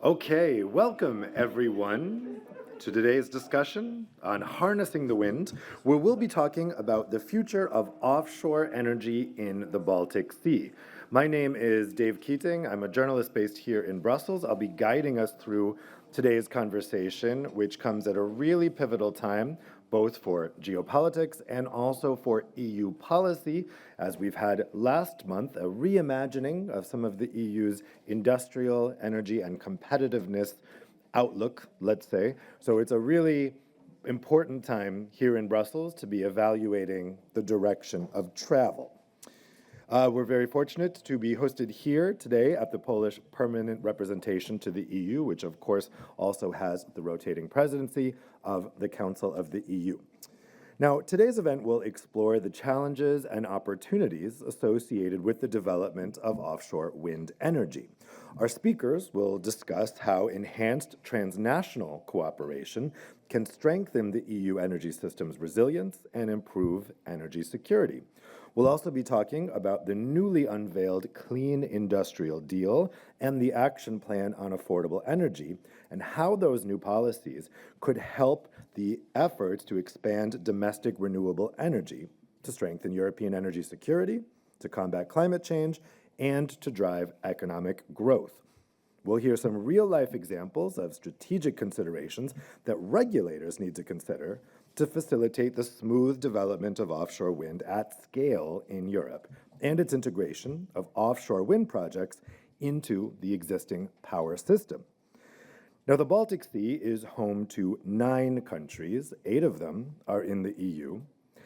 Okay, welcome everyone to today's discussion on harnessing the wind, where we'll be talking about the future of offshore energy in the Baltic Sea. My name is Dave Keating. I'm a journalist based here in Brussels. I'll be guiding us through today's conversation, which comes at a really pivotal time, both for geopolitics and also for EU policy, as we've had last month a reimagining of some of the EU's industrial, energy, and competitiveness outlook, let's say. So it's a really important time here in Brussels to be evaluating the direction of travel. We're very fortunate to be hosted here today at the Polish Permanent Representation to the EU, which of course also has the rotating presidency of the Council of the EU. Now, today's event will explore the challenges and opportunities associated with the development of offshore wind energy. Our speakers will discuss how enhanced transnational cooperation can strengthen the EU energy system's resilience and improve energy security. We'll also be talking about the newly unveiled Clean Industrial Deal and the Action Plan on Affordable Energy, and how those new policies could help the efforts to expand domestic renewable energy, to strengthen European energy security, to combat climate change, and to drive economic growth. We'll hear some real-life examples of strategic considerations that regulators need to consider to facilitate the smooth development of offshore wind at scale in Europe, and its integration of offshore wind projects into the existing power system. Now, the Baltic Sea is home to 9 countries. 8 of them are in the EU.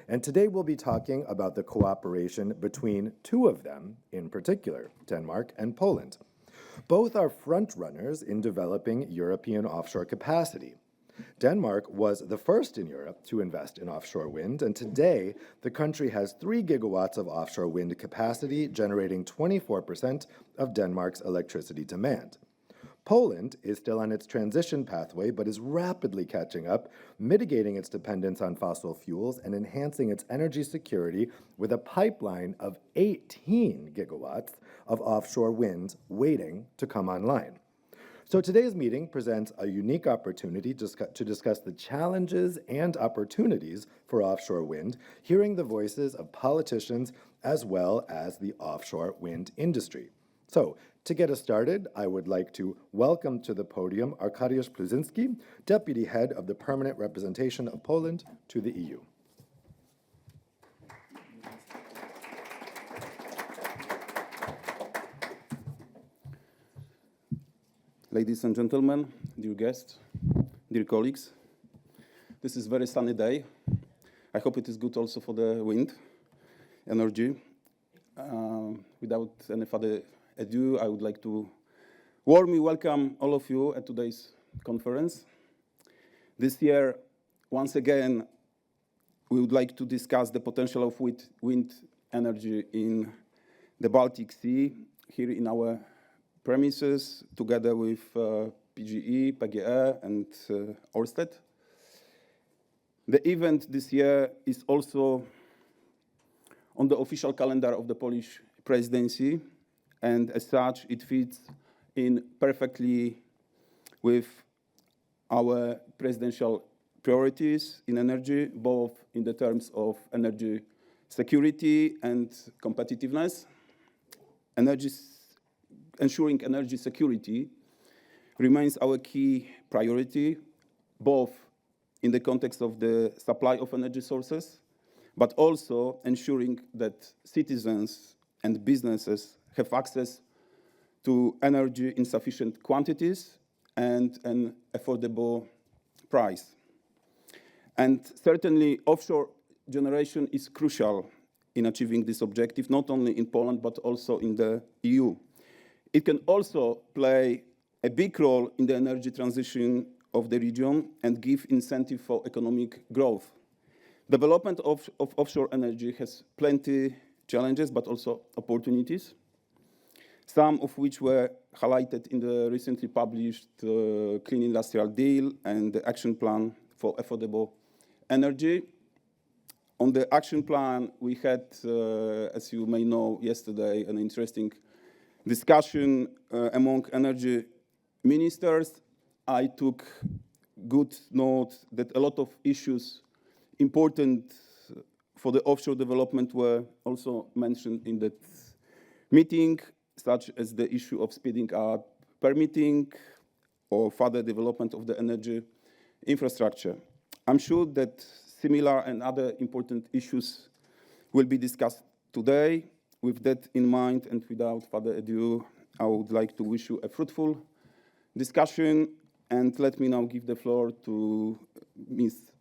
And today we'll be talking about the cooperation between 2 of them, in particular, Denmark and Poland. Both are front-runners in developing European offshore capacity. Denmark was the first in Europe to invest in offshore wind, and today the country has 3 gigawatts of offshore wind capacity, generating 24% of Denmark's electricity demand. Poland is still on its transition pathway, but is rapidly catching up, mitigating its dependence on fossil fuels and enhancing its energy security with a pipeline of 18 gigawatts of offshore wind waiting to come online. So today's meeting presents a unique opportunity to discuss the challenges and opportunities for offshore wind, hearing the voices of politicians as well as the offshore wind industry. So, to get us started, I would like to welcome to the podium Arkadiusz Pluzinski, Deputy Head of the Permanent Representation of Poland to the EU. Ladies and gentlemen, dear guests, dear colleagues, this is a very sunny day. I hope it is good also for the wind energy. Without any further ado, I would like to warmly welcome all of you at today's conference. This year, once again, we would like to discuss the potential of wind energy in the Baltic Sea, here in our premises, together with PGE and Ørsted. The event this year is also on the official calendar of the Polish presidency, and as such, it fits in perfectly with our presidential priorities in energy, both in the terms of energy security and competitiveness. Ensuring energy security remains our key priority, both in the context of the supply of energy sources, but also ensuring that citizens and businesses have access to energy in sufficient quantities and an affordable price. And certainly, offshore generation is crucial in achieving this objective, not only in Poland, but also in the EU. It can also play a big role in the energy transition of the region and give incentive for economic growth. Development of offshore energy has plenty challenges, but also opportunities, some of which were highlighted in the recently published Clean Industrial Deal and the Action Plan for Affordable Energy. On the action plan, we had, as you may know, yesterday an interesting discussion among energy ministers, I took good note that a lot of issues important for the offshore development were also mentioned in that meeting, such as the issue of speeding up permitting or further development of the energy infrastructure. I'm sure that similar and other important issues will be discussed today. With that in mind and without further ado, I would like to wish you a fruitful discussion, and let me now give the floor to Ms.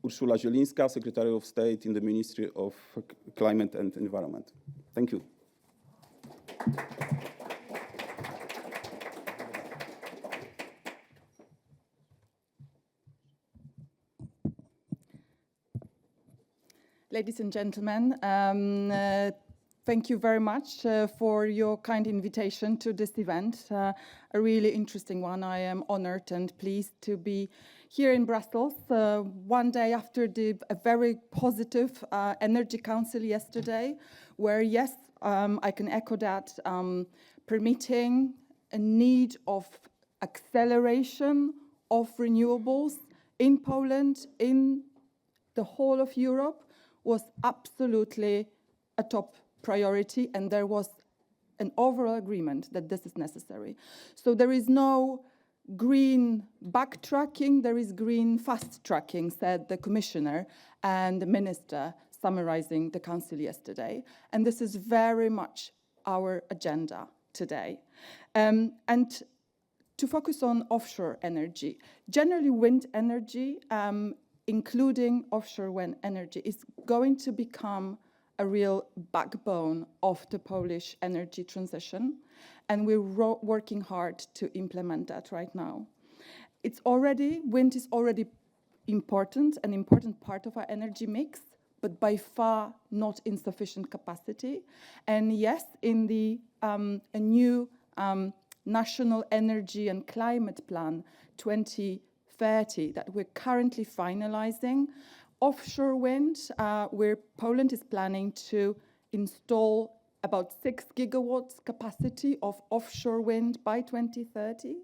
Urszula Zielińska, Secretary of State in the Ministry of Climate and Environment. Thank you. Ladies and gentlemen, thank you very much for your kind invitation to this event, a really interesting one. I am honored and pleased to be here in Brussels, one day after a very positive Energy Council yesterday, where, yes, I can echo that, permitting a need of acceleration of renewables in Poland, in the whole of Europe, was absolutely a top priority, and there was an overall agreement that this is necessary. So there is no green backtracking, there is green fast-tracking, said the Commissioner and the Minister, summarizing the Council yesterday. And this is very much our agenda today. And to focus on offshore energy, generally wind energy, including offshore wind energy, is going to become a real backbone of the Polish energy transition, and we're working hard to implement that right now. Wind is already important, an important part of our energy mix, but by far not in sufficient capacity. And yes, in the a new National Energy and Climate Plan 2030 that we're currently finalizing, offshore wind, where Poland is planning to install about 6 gigawatts capacity of offshore wind by 2030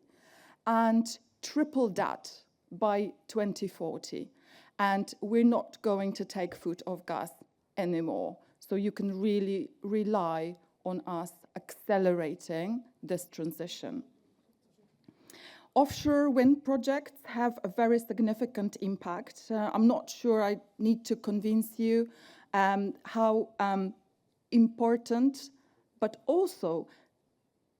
and triple that by 2040. And we're not going to take foot off gas anymore. So you can really rely on us accelerating this transition. Offshore wind projects have a very significant impact. I'm not sure I need to convince you how important, but also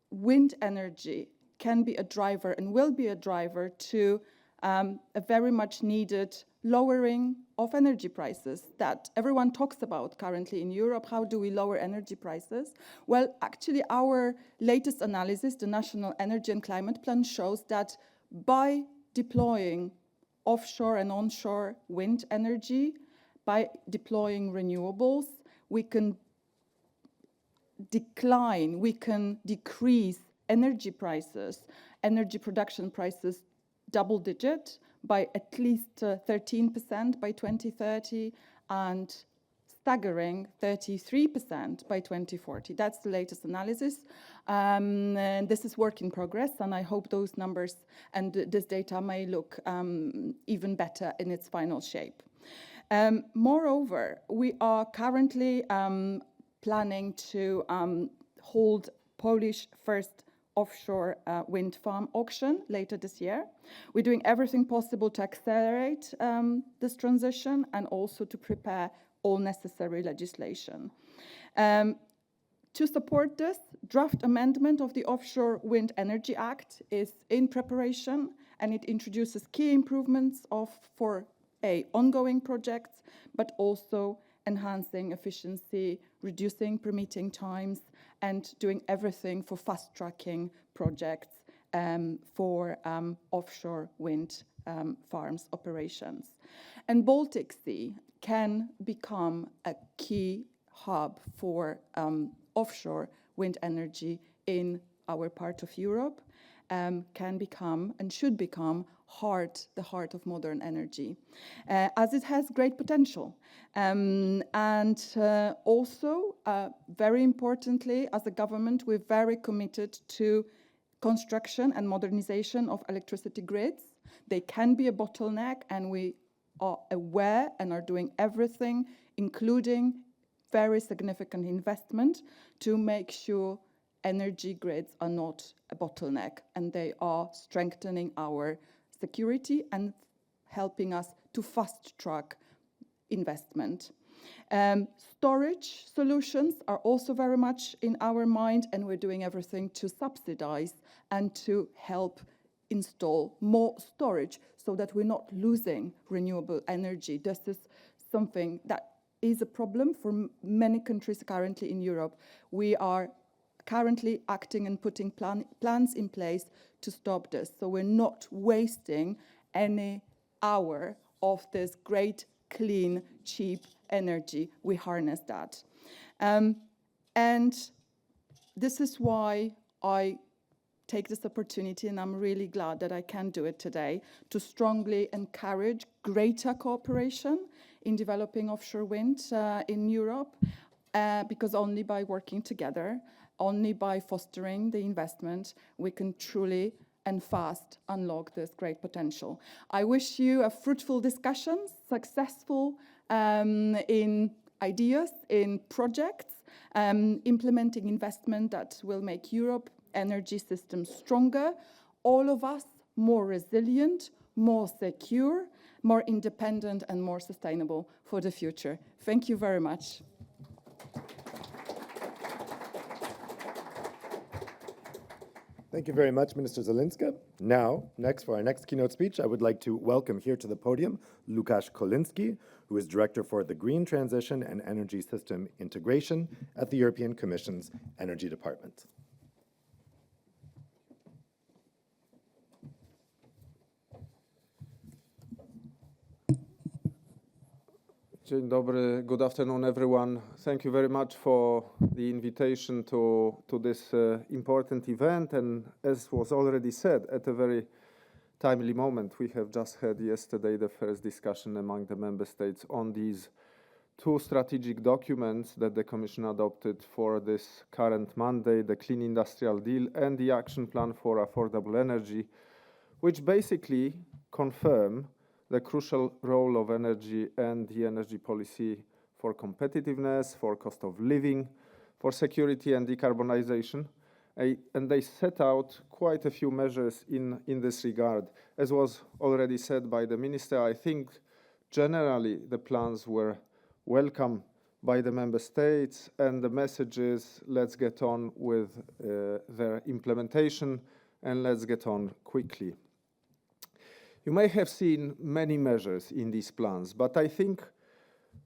wind energy can be a driver and will be a driver to a very much needed lowering of energy prices that everyone talks about currently in Europe. How do we lower energy prices? Well, actually, our latest analysis, the National Energy and Climate Plan, shows that by deploying offshore and onshore wind energy, by deploying renewables, we can decrease energy prices, energy production prices double-digit by at least 13% by 2030 and staggering 33% by 2040. That's the latest analysis. And this is work in progress, and I hope those numbers and this data may look even better in its final shape. Moreover, we are currently planning to hold Polish first offshore wind farm auction later this year. We're doing everything possible to accelerate this transition and also to prepare all necessary legislation. To support this, draft amendment of the Offshore Wind Energy Act is in preparation, and it introduces key improvements for ongoing projects, but also enhancing efficiency, reducing permitting times, and doing everything for fast-tracking projects for offshore wind farms operations. And Baltic Sea can become a key hub for offshore wind energy in our part of Europe, can become and should become the heart of modern energy, as it has great potential. And also, very importantly, as a government, we're very committed to construction and modernization of electricity grids. They can be a bottleneck, and we are aware and are doing everything, including very significant investment, to make sure energy grids are not a bottleneck, and they are strengthening our security and helping us to fast-track investment. Storage solutions are also very much in our mind, and we're doing everything to subsidize and to help install more storage so that we're not losing renewable energy. This is something that is a problem for many countries currently in Europe. We are currently acting and putting plans in place to stop this, so we're not wasting any hour of this great, clean, cheap energy. We harness that. And this is why I take this opportunity, and I'm really glad that I can do it today, to strongly encourage greater cooperation in developing offshore wind in Europe, because only by working together, only by fostering the investment, we can truly and fast unlock this great potential. I wish you a fruitful discussion, successful in ideas, in projects, implementing investment that will make Europe energy system stronger, all of us more resilient, more secure, more independent, and more sustainable for the future. Thank you very much. Thank you very much, Minister Zelinska. Now, for our next keynote speech, I would like to welcome here to the podium Łukasz Kolinski, who is Director for the Green Transition and Energy System Integration at the European Commission's Energy Department. Dzień dobry, good afternoon everyone. Thank you very much for the invitation to this important event, and as was already said, at a very timely moment. We have just had yesterday the first discussion among the member states on these two strategic documents that the Commission adopted for this current mandate, the Clean Industrial Deal and the Action Plan for Affordable Energy, which basically confirm the crucial role of energy and the energy policy for competitiveness, for cost of living, for security and decarbonization. And they set out quite a few measures in this regard. As was already said by the Minister, I think generally the plans were welcome by the member states, and the message is let's get on with their implementation and let's get on quickly. You may have seen many measures in these plans, but I think,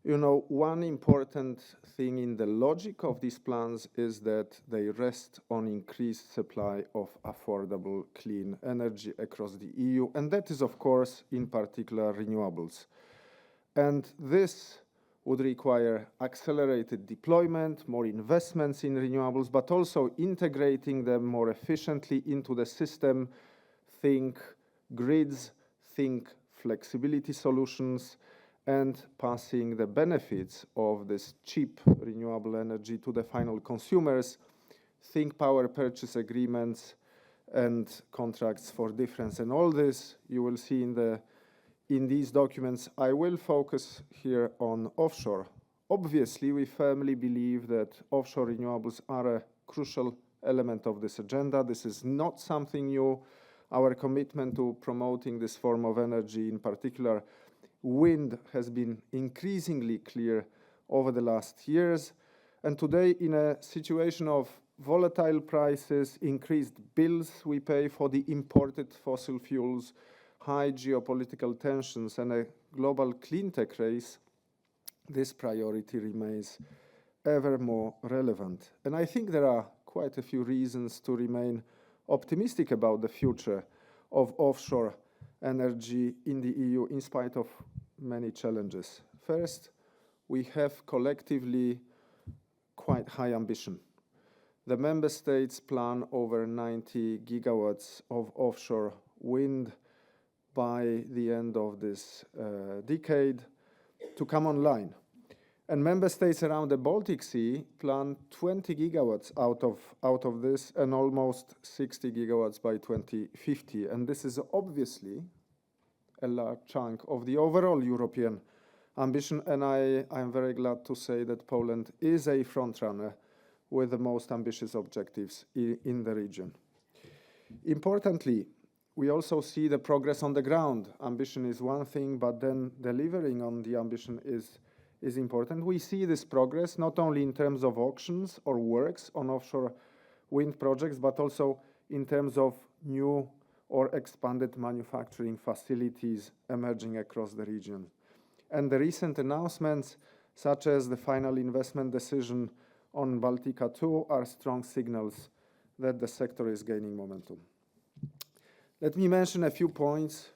one important thing in the logic of these plans is that they rest on increased supply of affordable clean energy across the EU, and that is, of course, in particular renewables. And this would require accelerated deployment, more investments in renewables, but also integrating them more efficiently into the system. Think grids, think flexibility solutions, and passing the benefits of this cheap renewable energy to the final consumers. Think power purchase agreements and contracts for difference. And all this you will see in these documents. I will focus here on offshore. Obviously, we firmly believe that offshore renewables are a crucial element of this agenda. This is not something new. Our commitment to promoting this form of energy, in particular wind, has been increasingly clear over the last years. And today, in a situation of volatile prices, increased bills we pay for the imported fossil fuels, high geopolitical tensions, and a global clean tech race, this priority remains ever more relevant. And I think there are quite a few reasons to remain optimistic about the future of offshore energy in the EU in spite of many challenges. First, we have collectively quite high ambition. The member states plan over 90 gigawatts of offshore wind by the end of this decade to come online. And member states around the Baltic Sea plan 20 gigawatts out of this, and almost 60 gigawatts by 2050. And this is obviously a large chunk of the overall European ambition, and I am very glad to say that Poland is a frontrunner with the most ambitious objectives in the region. Importantly, we also see the progress on the ground. Ambition is one thing, but then delivering on the ambition is important. We see this progress not only in terms of auctions or works on offshore wind projects, but also in terms of new or expanded manufacturing facilities emerging across the region. And the recent announcements, such as the final investment decision on Baltica 2, are strong signals that the sector is gaining momentum. Let me mention a few points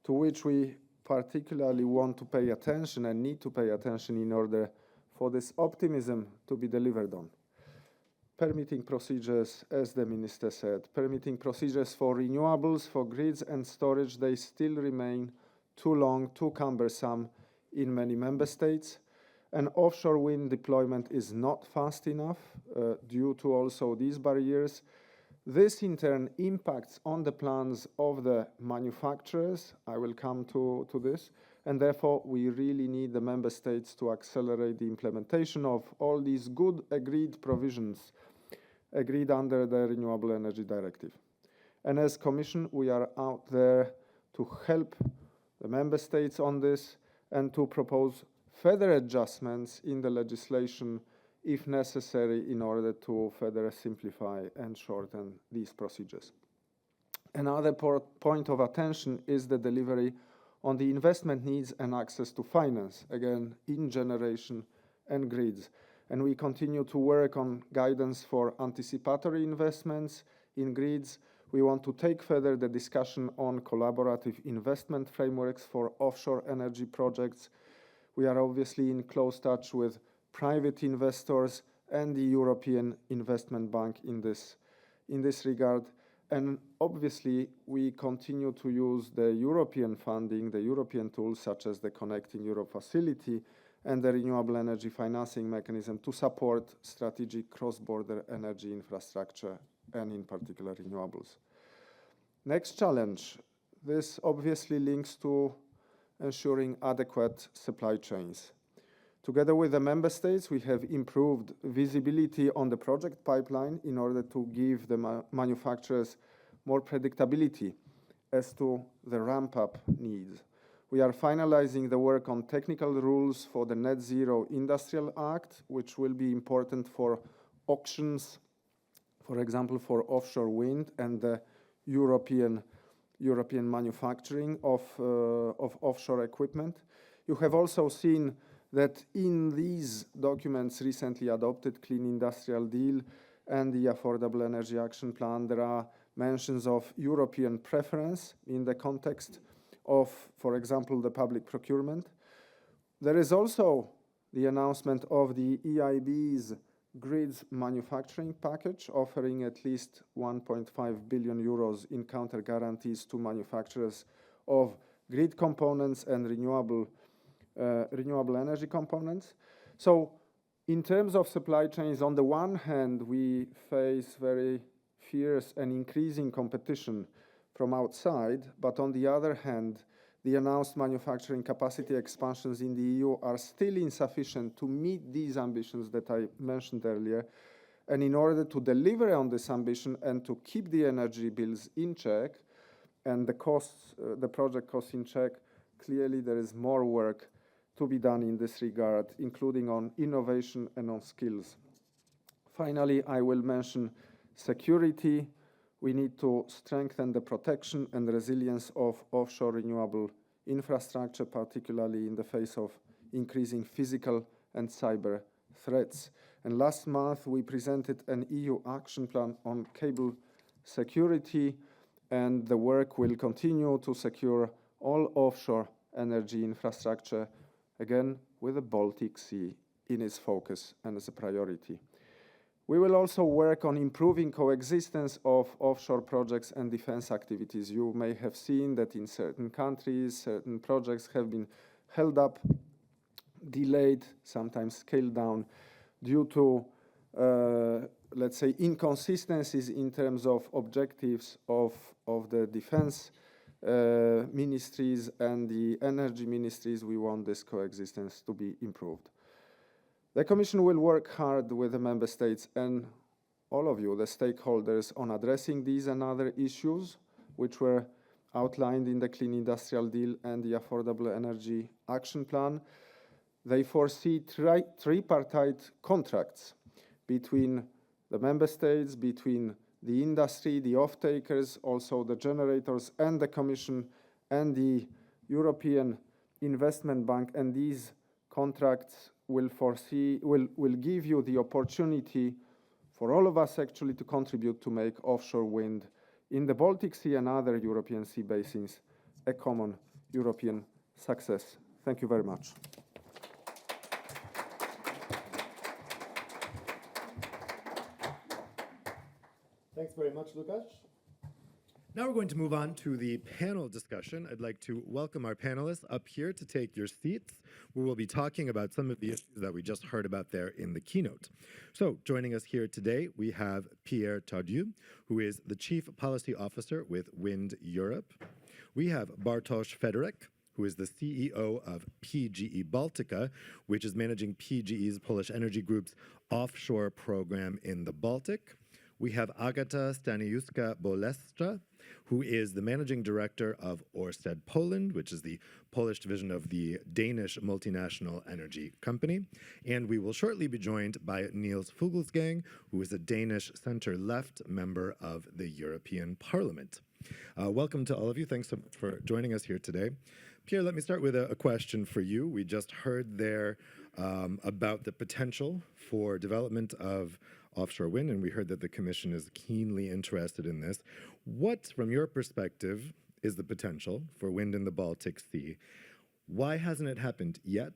to which we particularly want to pay attention and need to pay attention in order for this optimism to be delivered on. Permitting procedures, as the minister said, permitting procedures for renewables, for grids and storage, they still remain too long, too cumbersome in many member states. And offshore wind deployment is not fast enough due to also these barriers. This in turn impacts on the plans of the manufacturers. I will come to this. And therefore, we really need the member states to accelerate the implementation of all these good agreed provisions agreed under the Renewable Energy Directive. And as Commission, we are out there to help the member states on this and to propose further adjustments in the legislation if necessary in order to further simplify and shorten these procedures. Another point of attention is the delivery on the investment needs and access to finance, again, in generation and grids. And we continue to work on guidance for anticipatory investments in grids. We want to take further the discussion on collaborative investment frameworks for offshore energy projects. We are obviously in close touch with private investors and the European Investment Bank in this regard. And obviously, we continue to use the European funding, the European tools such as the Connecting Europe Facility and the Renewable Energy Financing Mechanism to support strategic cross-border energy infrastructure and in particular renewables. Next challenge, this obviously links to ensuring adequate supply chains. Together with the member states, we have improved visibility on the project pipeline in order to give the manufacturers more predictability as to the ramp-up needs. We are finalizing the work on technical rules for the Net Zero Industrial Act, which will be important for auctions, for example, for offshore wind and the European manufacturing of offshore equipment. You have also seen that in these documents recently adopted, Clean Industrial Deal and the Affordable Energy Action Plan, there are mentions of European preference in the context of, for example, the public procurement. There is also the announcement of the EIB's grids manufacturing package, offering at least 1.5 billion euros in counter guarantees to manufacturers of grid components and renewable energy components. So in terms of supply chains, on the one hand, we face very fierce and increasing competition from outside, but on the other hand, the announced manufacturing capacity expansions in the EU are still insufficient to meet these ambitions that I mentioned earlier. And in order to deliver on this ambition and to keep the energy bills in check and the costs, the project costs in check, clearly there is more work to be done in this regard, including on innovation and on skills. Finally, I will mention security. We need to strengthen the protection and resilience of offshore renewable infrastructure, particularly in the face of increasing physical and cyber threats. And last month, we presented an EU action plan on cable security, and the work will continue to secure all offshore energy infrastructure, again, with the Baltic Sea in its focus and as a priority. We will also work on improving coexistence of offshore projects and defense activities. You may have seen that in certain countries, certain projects have been held up delayed, sometimes scaled down due to, let's say, inconsistencies in terms of objectives of the defense ministries and the energy ministries. We want this coexistence to be improved. The Commission will work hard with the Member States and all of you, the stakeholders, on addressing these and other issues which were outlined in the Clean Industrial Deal and the Affordable Energy Action Plan. They foresee tripartite contracts between the Member States, between the industry, the off-takers, also the generators, and the Commission and the European Investment Bank. And these contracts will give you the opportunity for all of us actually to contribute to make offshore wind in the Baltic Sea and other European sea basins a common European success. Thank you very much. Thanks very much, Lukasz. Now we're going to move on to the panel discussion. I'd like to welcome our panelists up here to take your seats, where we'll be talking about some of the issues that we just heard about there in the keynote. So joining us here today, we have Pierre Tardieu, who is the Chief Policy Officer with Wind Europe. We have Bartosz Federek, who is the CEO of PGE Baltica, which is managing PGE's Polish Energy Group's offshore program in the Baltic. We have Agata Staniuska-Bolestra, who is the managing director of Ørsted Poland, which is the Polish division of the Danish multinational energy company. And we will shortly be joined by Niels Fuglsang, who is a Danish center-left member of the European Parliament. Welcome to all of you. Thanks so much for joining us here today. Pierre, let me start with a question for you. We just heard there about the potential for development of offshore wind, and we heard that the Commission is keenly interested in this. What, from your perspective, is the potential for wind in the Baltic Sea? Why hasn't it happened yet?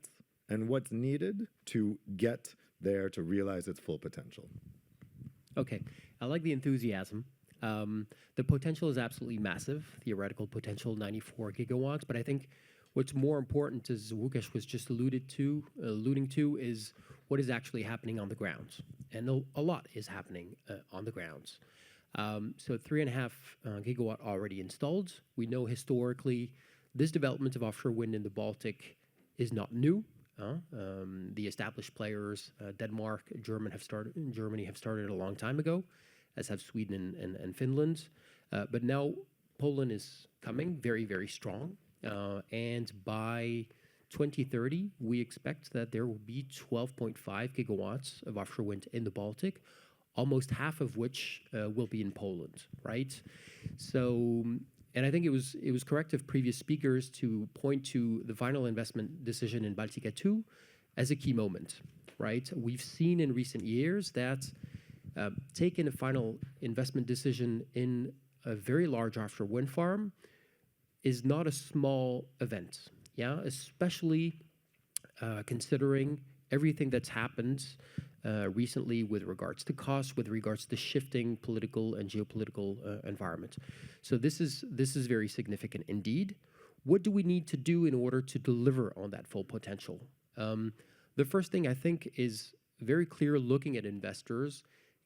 And what's needed to get there to realize its full potential? Okay, I like the enthusiasm. The potential is absolutely massive, theoretical potential, 94 gigawatts, but I think what's more important, as Łukasz was just alluding to, is what is actually happening on the ground. And a lot is happening on the grounds. So 3.5 gigawatt already installed. We know historically this development of offshore wind in the Baltic is not new. The established players, Denmark, Germany have started a long time ago, as have Sweden and Finland. But now Poland is coming very, very strong. And by 2030, we expect that there will be 12.5 gigawatts of offshore wind in the Baltic, almost half of which will be in Poland, right? So, and I think it was correct of previous speakers to point to the final investment decision in Baltica 2 as a key moment, right? We've seen in recent years that taking a final investment decision in a very large offshore wind farm is not a small event, yeah, especially considering everything that's happened recently with regards to costs, with regards to shifting political and geopolitical environment. So this is very significant indeed. What do we need to do in order to deliver on that full potential? The first thing I think is very clear looking at investors,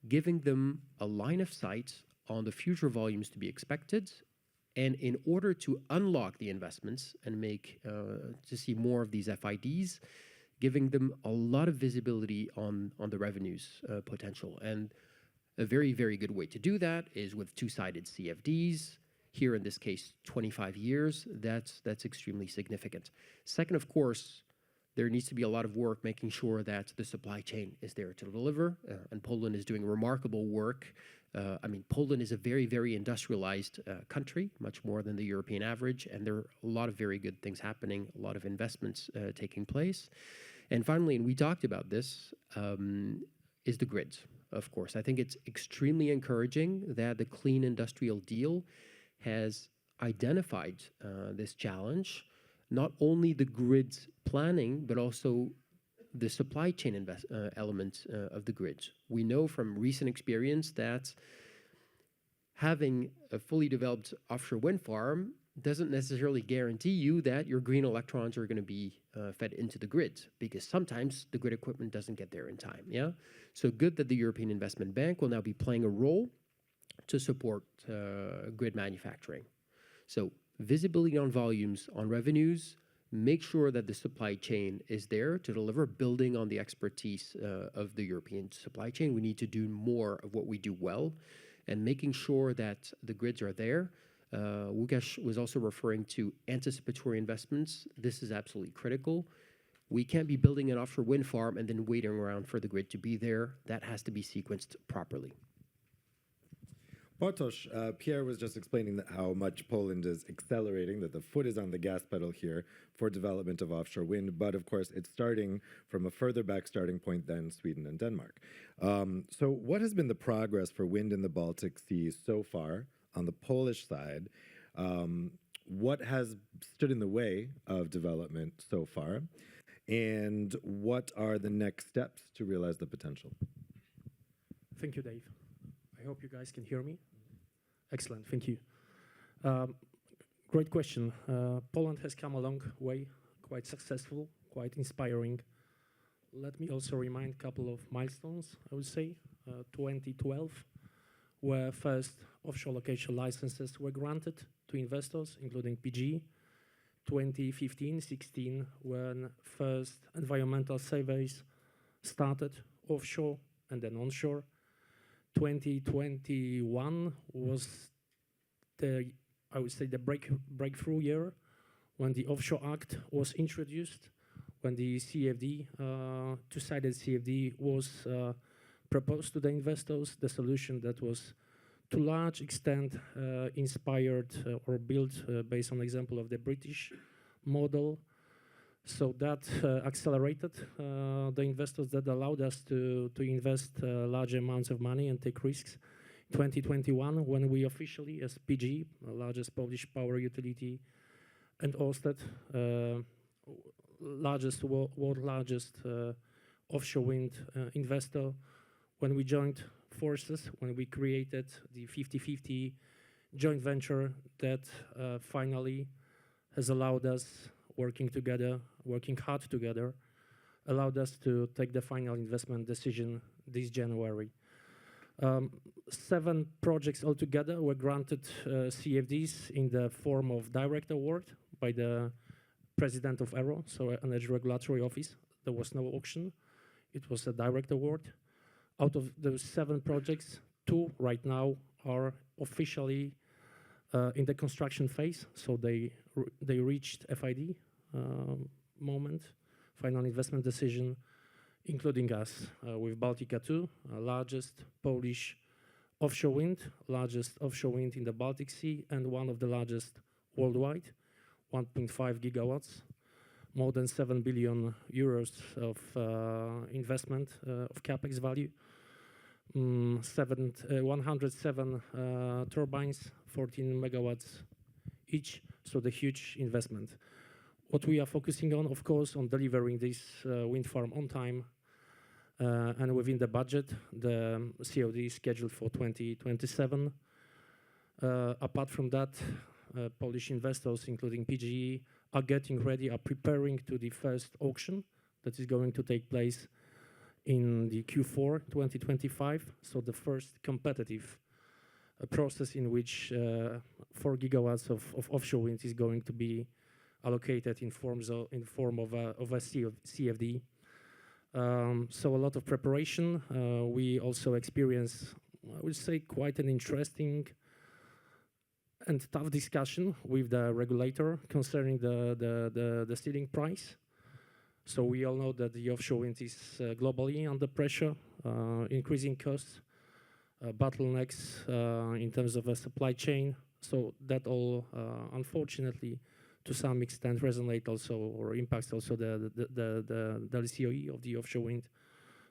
giving them a line of sight on the future volumes to be expected. And in order to unlock the investments and make to see more of these FIDs, giving them a lot of visibility on the revenues potential. And a very, very good way to do that is with two-sided CFDs. Here in this case, 25 years. That's extremely significant. Second, of course, there needs to be a lot of work making sure that the supply chain is there to deliver. And Poland is doing remarkable work. Poland is a very, very industrialized country, much more than the European average, and there are a lot of very good things happening, a lot of investments taking place. And finally, and we talked about this, is the grid, of course. I think it's extremely encouraging that the Clean Industrial Deal has identified this challenge, not only the grid planning, but also the supply chain element of the grid. We know from recent experience that having a fully developed offshore wind farm doesn't necessarily guarantee you that your green electrons are going to be fed into the grid, because sometimes the grid equipment doesn't get there in time. Yeah, so good that the European Investment Bank will now be playing a role to support grid manufacturing. So visibility on volumes, on revenues, make sure that the supply chain is there to deliver, building on the expertise of the European supply chain. We need to do more of what we do well, and making sure that the grids are there. Łukasz was also referring to anticipatory investments. This is absolutely critical. We can't be building an offshore wind farm and then waiting around for the grid to be there. That has to be sequenced properly. Bartosz, Pierre was just explaining that how much Poland is accelerating, that the foot is on the gas pedal here for development of offshore wind, but of course it's starting from a further back starting point than Sweden and Denmark. So what has been the progress for wind in the Baltic Sea so far on the Polish side? What has stood in the way of development so far? And what are the next steps to realize the potential? Thank you, Dave. I hope you guys can hear me. Excellent, thank you. Great question. Poland has come a long way, quite successful, quite inspiring. Let me also remind a couple of milestones, I would say. 2012, where first offshore location licenses were granted to investors, including PGE. 2015-16, when first environmental surveys started offshore and then onshore. 2021 was I would say the breakthrough year, when the Offshore Act was introduced, when the CFD, two-sided CFD was proposed to the investors, the solution that was to large extent inspired or built based on example of the British model. So that accelerated the investors, that allowed us to invest large amounts of money and take risks. 2021, when we officially, as PGE, the largest Polish power utility, and Ørsted, world largest offshore wind investor, when we joined forces, when we created the 50-50 joint venture that finally has allowed us, working hard together, allowed us to take the final investment decision this January. 7 projects altogether were granted CFDs in the form of direct award by the president of ERO, so Energy Regulatory Office. There was no auction. It was a direct award. Out of those 7 projects, 2 right now are officially in the construction phase, so they reached FID moment, final investment decision, including us, with Baltica 2, largest Polish offshore wind, in the Baltic Sea, and one of the largest worldwide, 1.5 gigawatts, more than 7 billion euros of investment of capex value, 107 turbines, 14 megawatts each, so the huge investment. What we are focusing on, of course, on delivering this wind farm on time and within the budget. The COD is scheduled for 2027. Apart from that, Polish investors, including PGE, are getting ready, are preparing to the first auction that is going to take place in the Q4 2025. So the first competitive process in which 4 gigawatts of offshore wind is going to be allocated in form of a CFD. So a lot of preparation. We also experience, I would say, quite an interesting and tough discussion with the regulator concerning the ceiling price. So we all know that the offshore wind is globally under pressure, increasing costs, bottlenecks in terms of a supply chain. So that all, unfortunately, to some extent resonate also or impacts also the LCOE of the offshore wind.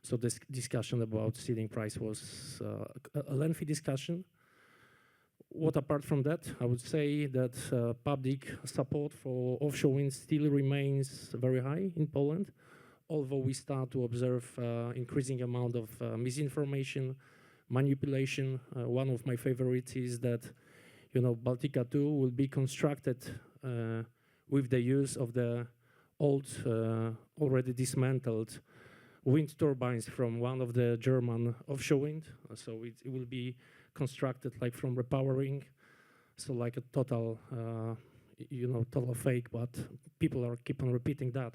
So this discussion about ceiling price was a lengthy discussion. What apart from that, I would say that public support for offshore wind still remains very high in Poland, although we start to observe increasing amount of misinformation, manipulation. One of my favorites is that Baltica 2 will be constructed with the use of the old, already dismantled wind turbines from one of the German offshore wind. So it will be constructed like from repowering, so like a total, total fake, but people keep on repeating that.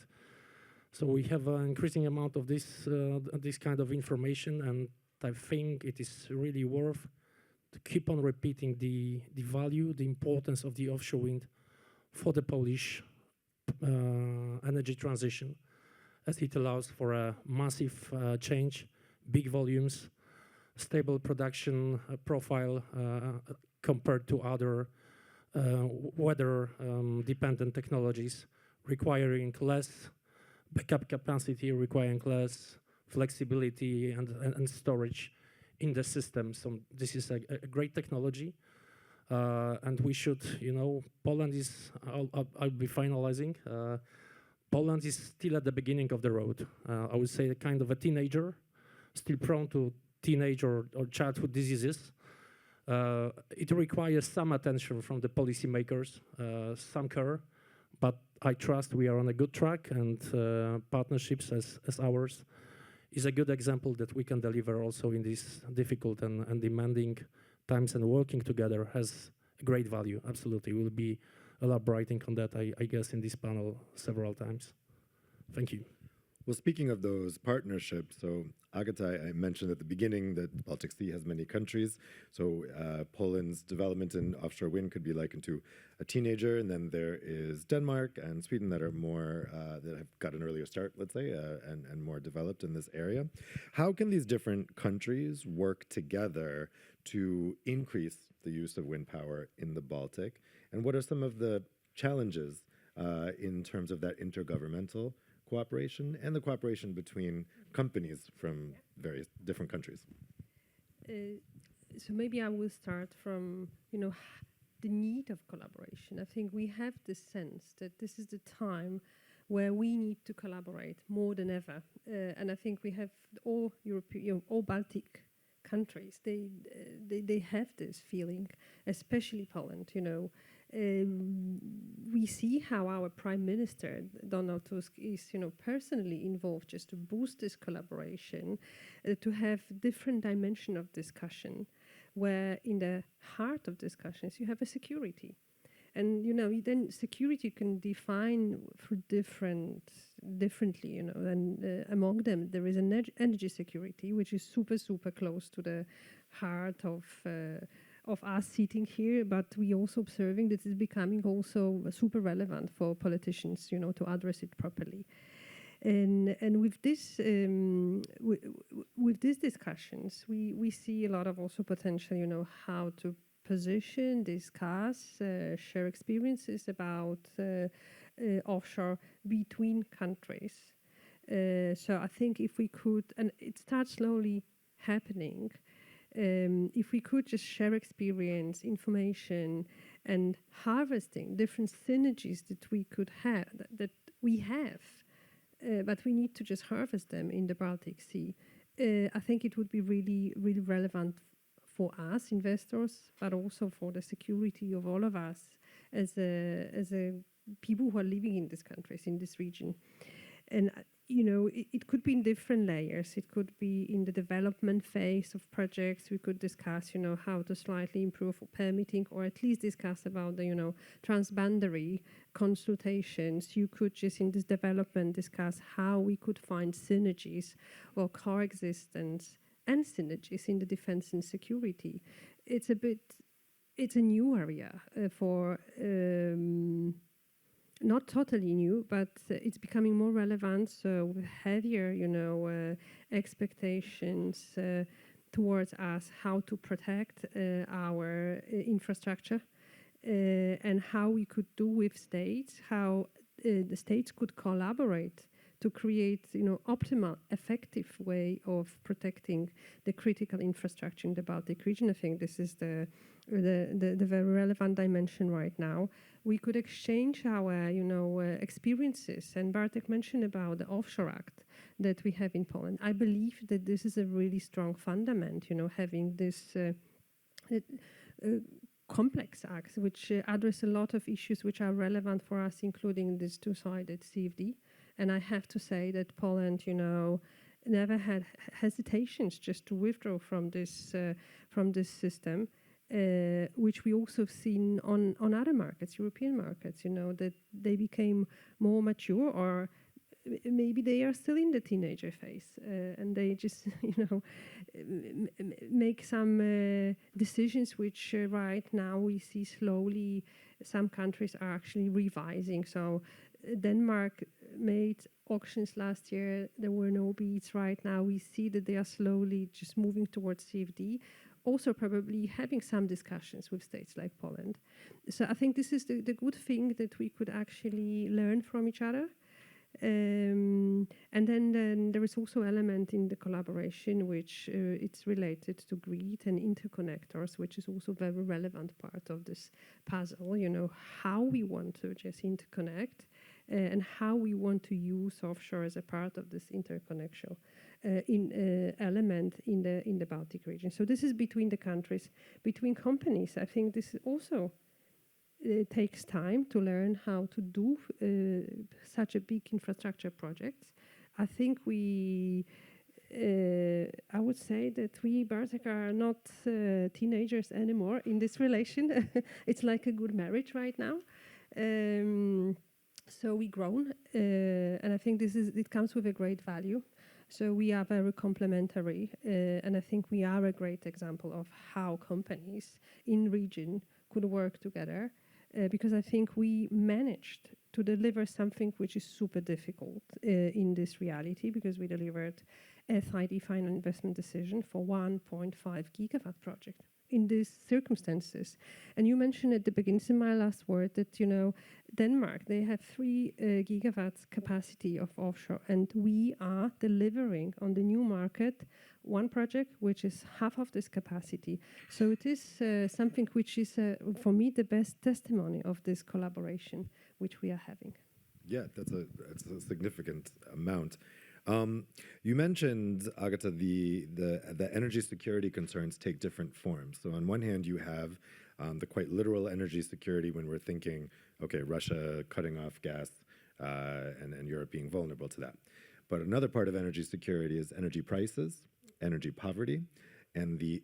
So we have an increasing amount of this kind of information, and I think it is really worth to keep on repeating the value, the importance of the offshore wind for the Polish energy transition, as it allows for a massive change, big volumes, stable production profile compared to other weather-dependent technologies, requiring less backup capacity, requiring less flexibility and storage in the system. So this is a great technology. And we should, Poland is, I'll be finalizing. Poland is still at the beginning of the road. I would say kind of a teenager, still prone to teenage or childhood diseases. It requires some attention from the policymakers, some care, but I trust we are on a good track, and partnerships as ours is a good example that we can deliver also in these difficult and demanding times, and working together has great value. Absolutely. We'll be elaborating on that, I guess, in this panel several times. Thank you. Well, speaking of those partnerships, so Agata, I mentioned at the beginning that the Baltic Sea has many countries. So Poland's development in offshore wind could be likened to a teenager, and then there is Denmark and Sweden that are more, that have got an earlier start, let's say, and more developed in this area. How can these different countries work together to increase the use of wind power in the Baltic? And what are some of the challenges in terms of that intergovernmental cooperation and the cooperation between companies from various different countries? So maybe I will start from, the need of collaboration. I think we have this sense that this is the time where we need to collaborate more than ever. And I think we have all European, all Baltic countries, they have this feeling, especially Poland, we see how our Prime Minister, Donald Tusk, is, personally involved just to boost this collaboration, to have different dimension of discussion, where in the heart of discussions you have a security. And, then security can define for differently, and among them there is an energy security, which is super, super close to the heart of us sitting here, but we also observing that it's becoming also super relevant for politicians, to address it properly. And with this, with these discussions, we see a lot of also potential, how to position, discuss, share experiences about offshore between countries. So I think if we could, and it starts slowly happening, if we could just share experience, information, and harvesting different synergies that we could have, that we have, but we need to just harvest them in the Baltic Sea. I think it would be really, really relevant for us investors, but also for the security of all of us as a people who are living in these countries, in this region. And it could be in different layers. It could be in the development phase of projects. We could discuss, how to slightly improve permitting, or at least discuss about the, transboundary consultations. You could just in this development discuss how we could find synergies or coexistence and synergies in the defense and security. It's a new area for. Not totally new, but it's becoming more relevant. So with heavier, expectations towards us, how to protect our infrastructure, and how we could do with states, how the states could collaborate to create, optimal, effective way of protecting the critical infrastructure in the Baltic region. I think this is the very relevant dimension right now. We could exchange our, experiences. And Bartek mentioned about the Offshore Act that we have in Poland. I believe that this is a really strong fundament, having this complex acts which address a lot of issues which are relevant for us, including this two-sided CFD. And I have to say that Poland, never had hesitations just to withdraw from this system, which we also have seen on other markets, European markets, that they became more mature, or maybe they are still in the teenager phase, and they just, make some decisions which right now we see slowly some countries are actually revising. So Denmark made auctions last year. There were no bids. Right now we see that they are slowly just moving towards CFD, also probably having some discussions with states like Poland. So I think this is the good thing, that we could actually learn from each other. And then there is also element in the collaboration which it's related to grid and interconnectors, which is also very relevant part of this puzzle, how we want to just interconnect and how we want to use offshore as a part of this interconnection element in the Baltic region. So this is between the countries, between companies. I think this also takes time to learn how to do such a big infrastructure projects. I think I would say that we Baltic are not teenagers anymore in this relation. It's like a good marriage right now. So we grown, and I think it comes with a great value. So we are very complementary, and I think we are a great example of how companies in region could work together. Because I think we managed to deliver something which is super difficult in this reality, because we delivered FID, final investment decision, for 1.5 gigawatt project in these circumstances. And you mentioned at the beginning, in my last word, that Denmark, they have 3 gigawatts capacity of offshore, and we are delivering on the new market one project which is half of this capacity. So it is something which is, for me, the best testimony of this collaboration which we are having. Yeah, that's a significant amount. You mentioned, Agata, the energy security concerns take different forms. So on one hand, you have the quite literal energy security when we're thinking, okay, Russia cutting off gas and Europe being vulnerable to that. But another part of energy security is energy prices, energy poverty, and the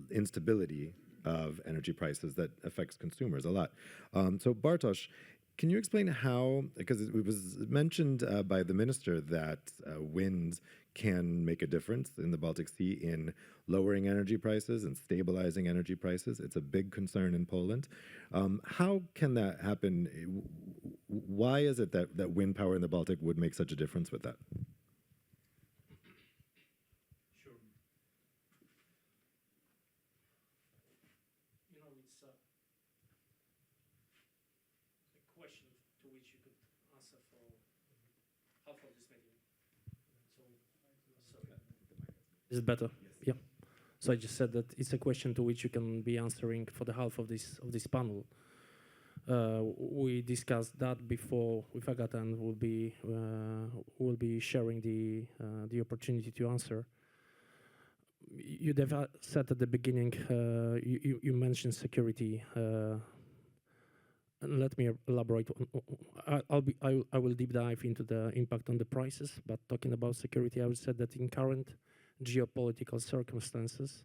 instability of energy prices that affects consumers a lot. So Bartosz, can you explain how, because it was mentioned by the minister that wind can make a difference in the Baltic Sea in lowering energy prices and stabilizing energy prices. It's a big concern in Poland. How can that happen? Why is it that wind power in the Baltic would make such a difference with that? Is it better? Yeah. So I just said that it's a question to which you can be answering for the half of this panel. We discussed that before with Agata, and we'll be sharing the opportunity to answer. You said at the beginning, you mentioned security. And let me elaborate. I will deep dive into the impact on the prices, but talking about security, I would say that in current geopolitical circumstances,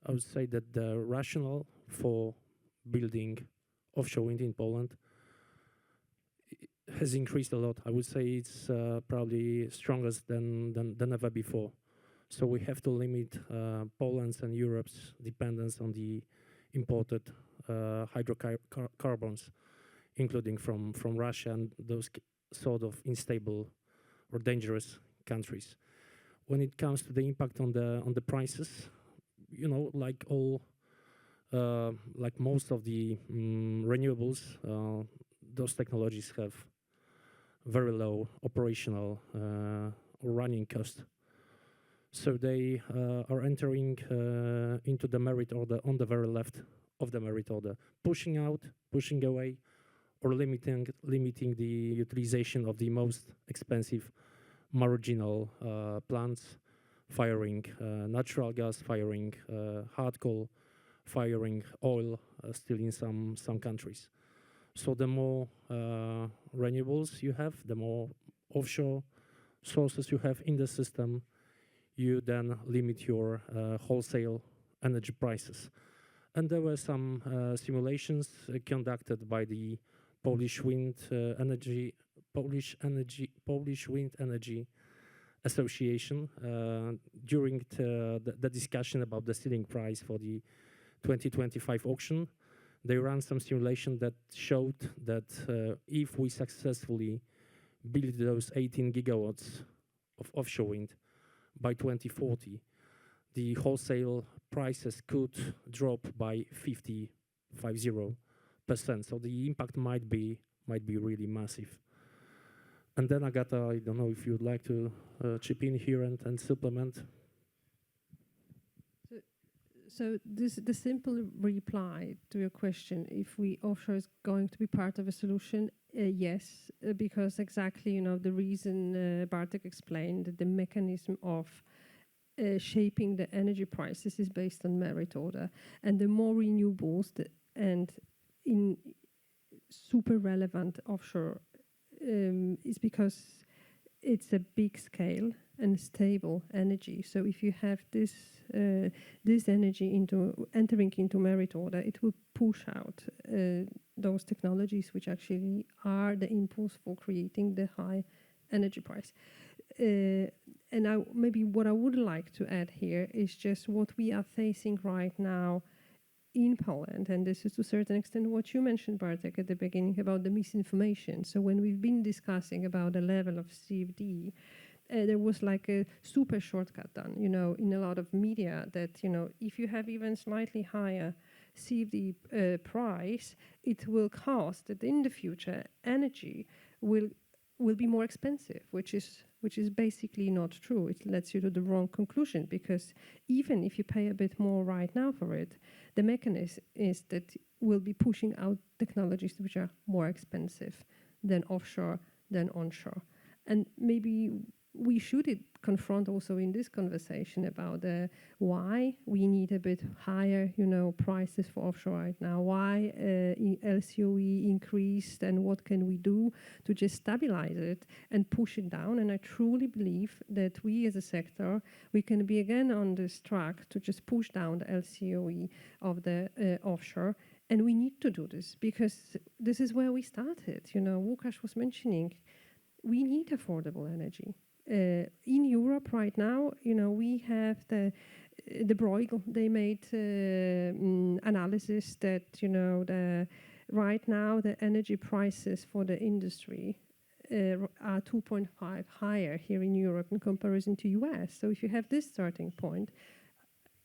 I would say that the rationale for building offshore wind in Poland has increased a lot. I would say it's probably strongest than ever before. So we have to limit Poland's and Europe's dependence on the imported hydrocarbons, including from Russia and those sort of unstable or dangerous countries. When it comes to the impact on the prices, like most of the renewables, those technologies have very low operational or running cost. So they are entering into the merit order on the very left of the merit order, pushing out, pushing away, or limiting the utilization of the most expensive marginal plants, firing natural gas, firing hard coal, firing oil still in some countries. So the more renewables you have, the more offshore sources you have in the system, you then limit your wholesale energy prices. And there were some simulations conducted by the Polish Wind Energy Association during the discussion about the ceiling price for the 2025 auction. They ran some simulation that showed that if we successfully build those 18 gigawatts of offshore wind by 2040, the wholesale prices could drop by 50%. So the impact might be really massive. And then Agata, I don't know if you'd like to chip in here and supplement. So the simple reply to your question, if offshore is going to be part of a solution, yes, because exactly, the reason Bartek explained, that the mechanism of shaping the energy prices is based on merit order. And the more renewables and in super relevant offshore is because it's a big scale and stable energy. So if you have this energy entering into merit order, it will push out those technologies which actually are the impulse for creating the high energy price. And maybe what I would like to add here is just what we are facing right now in Poland, and this is to a certain extent what you mentioned, Bartek, at the beginning about the misinformation. So when we've been discussing about the level of CFD, there was like a super shortcut done, in a lot of media that, if you have even slightly higher CFD price, it will cost that in the future energy will be more expensive, which is basically not true. It lets you to the wrong conclusion, because even if you pay a bit more right now for it, the mechanism is that we'll be pushing out technologies which are more expensive than offshore, than onshore. And maybe we should confront also in this conversation about why we need a bit higher, prices for offshore right now, why LCOE increased, and what can we do to just stabilize it and push it down. And I truly believe that we as a sector, we can be again on this track to just push down the LCOE of the offshore. And we need to do this because this is where we started. Łukasz was mentioning, we need affordable energy. In Europe right now, we have the Bruegel. They made analysis that right now the energy prices for the industry are 2.5 higher here in Europe in comparison to US. So if you have this starting point,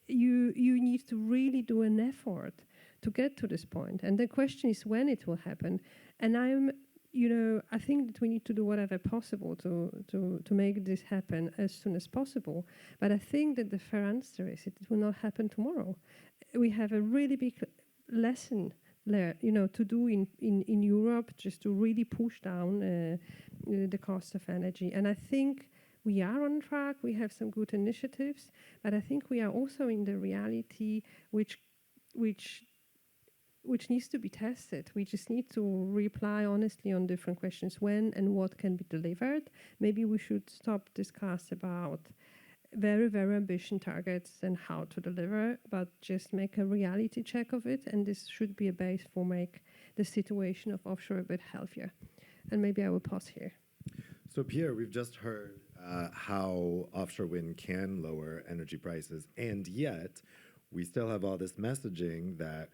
you need to really do an effort to get to this point. And the question is when it will happen. And I think that we need to do whatever possible to make this happen as soon as possible. But I think that the fair answer is it will not happen tomorrow. We have a really big lesson there, to do in Europe, just to really push down the cost of energy. And I think we are on track. We have some good initiatives, but I think we are also in the reality which needs to be tested. We just need to reply honestly on different questions, when and what can be delivered. Maybe we should stop discuss about very, very ambitious targets and how to deliver, but just make a reality check of it. And this should be a base for make the situation of offshore a bit healthier. And maybe I will pause here. So Pierre, we've just heard how offshore wind can lower energy prices, and yet we still have all this messaging that,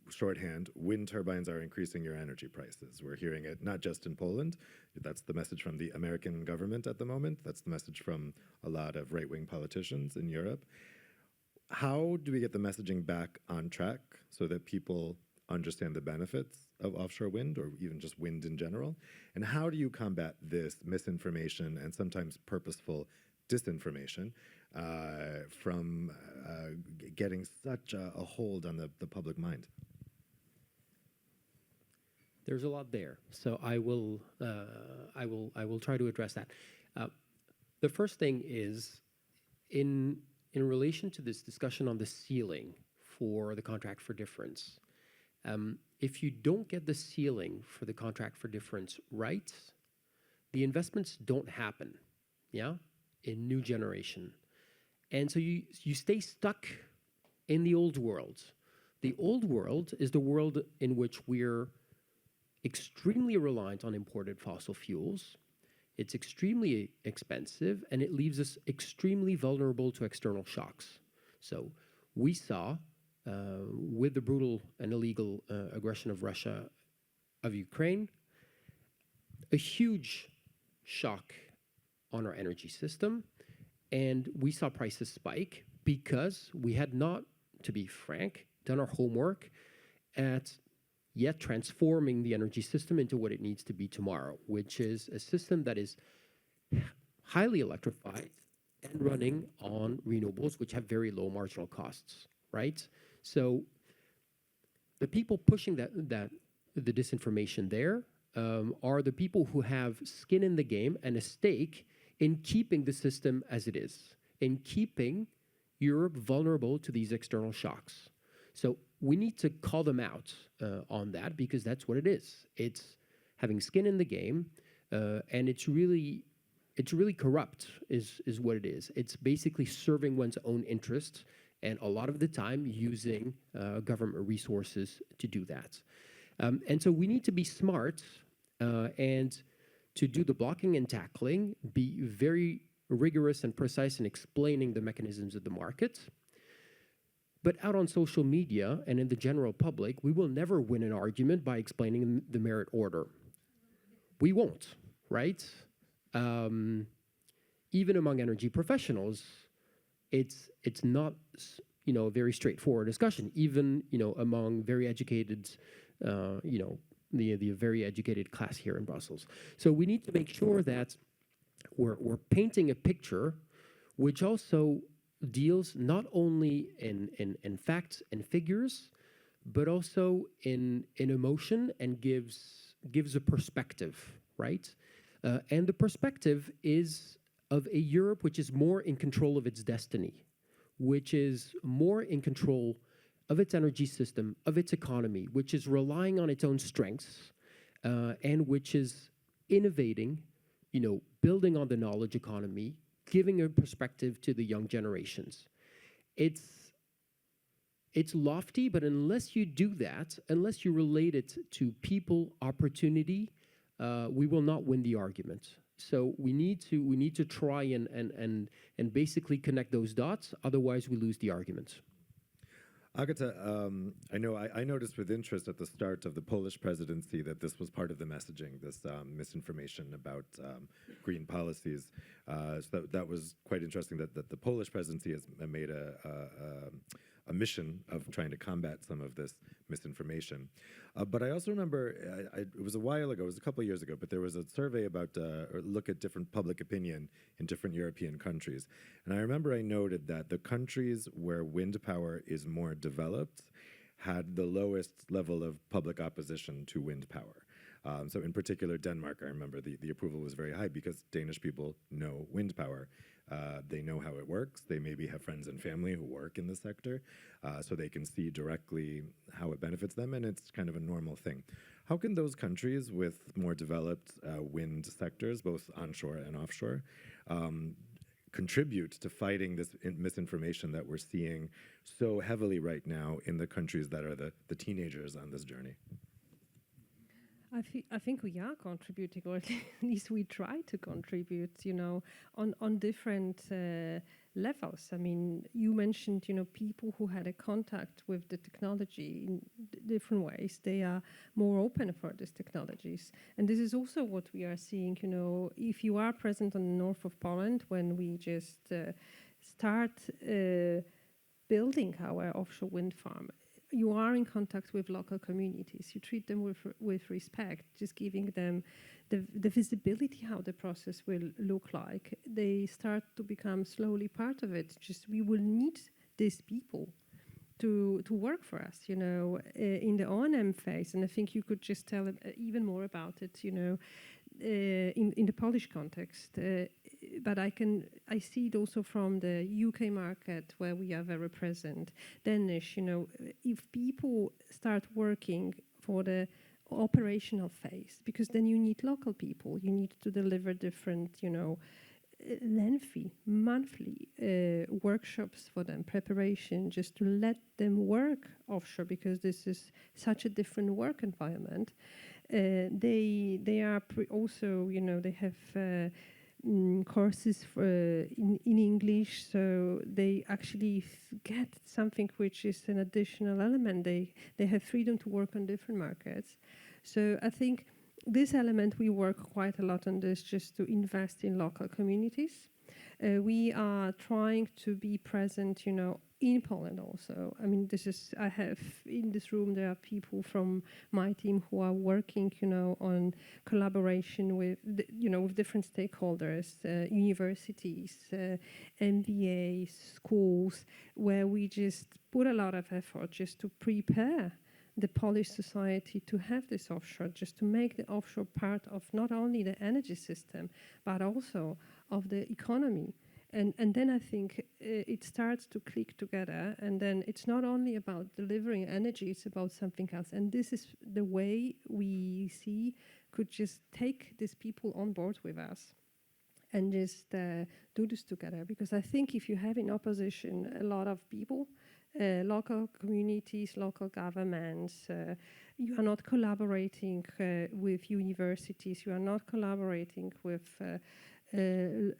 shorthand, wind turbines are increasing your energy prices. We're hearing it not just in Poland. That's the message from the American government at the moment. That's the message from a lot of right-wing politicians in Europe. How do we get the messaging back on track so that people understand the benefits of offshore wind, or even just wind in general? And how do you combat this misinformation and sometimes purposeful disinformation from getting such a hold on the public mind? There's a lot there, so I will try to address that. The first thing is in relation to this discussion on the ceiling for the contract for difference. If you don't get the ceiling for the contract for difference right, the investments don't happen, yeah, in new generation. And so you stay stuck in the old world. The old world is the world in which we're extremely reliant on imported fossil fuels. It's extremely expensive, and it leaves us extremely vulnerable to external shocks. So we saw, with the brutal and illegal aggression of Russia of Ukraine, a huge shock on our energy system, and we saw prices spike because we had not, to be frank, done our homework at yet transforming the energy system into what it needs to be tomorrow, which is a system that is highly electrified and running on renewables, which have very low marginal costs, right? So the people pushing the disinformation there are the people who have skin in the game and a stake in keeping the system as it is, in keeping Europe vulnerable to these external shocks. So we need to call them out on that, because that's what it is. It's having skin in the game, and it's really corrupt is what it is. It's basically serving one's own interests, and a lot of the time using government resources to do that. And so we need to be smart and to do the blocking and tackling, be very rigorous and precise in explaining the mechanisms of the market. But out on social media and in the general public, we will never win an argument by explaining the merit order. We won't, right? Even among energy professionals, it's not a very straightforward discussion. Even among very educated, the very educated class here in Brussels. So we need to make sure that we're painting a picture which also deals not only in facts and figures, but also in emotion, and gives a perspective, right? And the perspective is of a Europe which is more in control of its destiny, which is more in control of its energy system, of its economy, which is relying on its own strengths, and which is innovating, building on the knowledge economy, giving a perspective to the young generations. It's lofty, but unless you do that, unless you relate it to people, opportunity, we will not win the argument. So we need to try and basically connect those dots. Otherwise, we lose the argument. Agata, I noticed with interest at the start of the Polish presidency that this was part of the messaging, this misinformation about green policies. So that was quite interesting that the Polish presidency has made a mission of trying to combat some of this misinformation. But I also remember, it was a while ago, it was a couple of years ago, but there was a survey about, or look at different public opinion in different European countries. And I remember I noted that the countries where wind power is more developed had the lowest level of public opposition to wind power. So in particular, Denmark, I remember the approval was very high because Danish people know wind power. They know how it works. They maybe have friends and family who work in the sector, so they can see directly how it benefits them, and it's kind of a normal thing. How can those countries with more developed wind sectors, both onshore and offshore, contribute to fighting this misinformation that we're seeing so heavily right now in the countries that are the teenagers on this journey? I think we are contributing, or at least we try to contribute, on different levels. I mean, you mentioned, people who had a contact with the technology in different ways. They are more open for these technologies. And this is also what we are seeing, if you are present on the north of Poland, when we just start building our offshore wind farm, you are in contact with local communities. You treat them with respect, just giving them the visibility how the process will look like. They start to become slowly part of it. Just we will need these people to work for us, in the O&M phase. And I think you could just tell even more about it, in the Polish context. but I see it also from the UK market where we are very present. Danish, if people start working for the operational phase, because then you need local people, you need to deliver different, lengthy monthly workshops for them, preparation, just to let them work offshore, because this is such a different work environment. They are also, they have courses in English, so they actually get something which is an additional element. They have freedom to work on different markets. So I think this element, we work quite a lot on this, just to invest in local communities. We are trying to be present, in Poland also. I mean, I have in this room, there are people from my team who are working, on collaboration with, with different stakeholders, universities, MBAs, schools, where we just put a lot of effort just to prepare the Polish society to have this offshore, just to make the offshore part of not only the energy system, but also of the economy. And then I think it starts to click together, and then it's not only about delivering energy, it's about something else. And this is the way we see could just take these people on board with us and just do this together. Because I think if you have in opposition a lot of people, local communities, local governments, you are not collaborating with universities, you are not collaborating with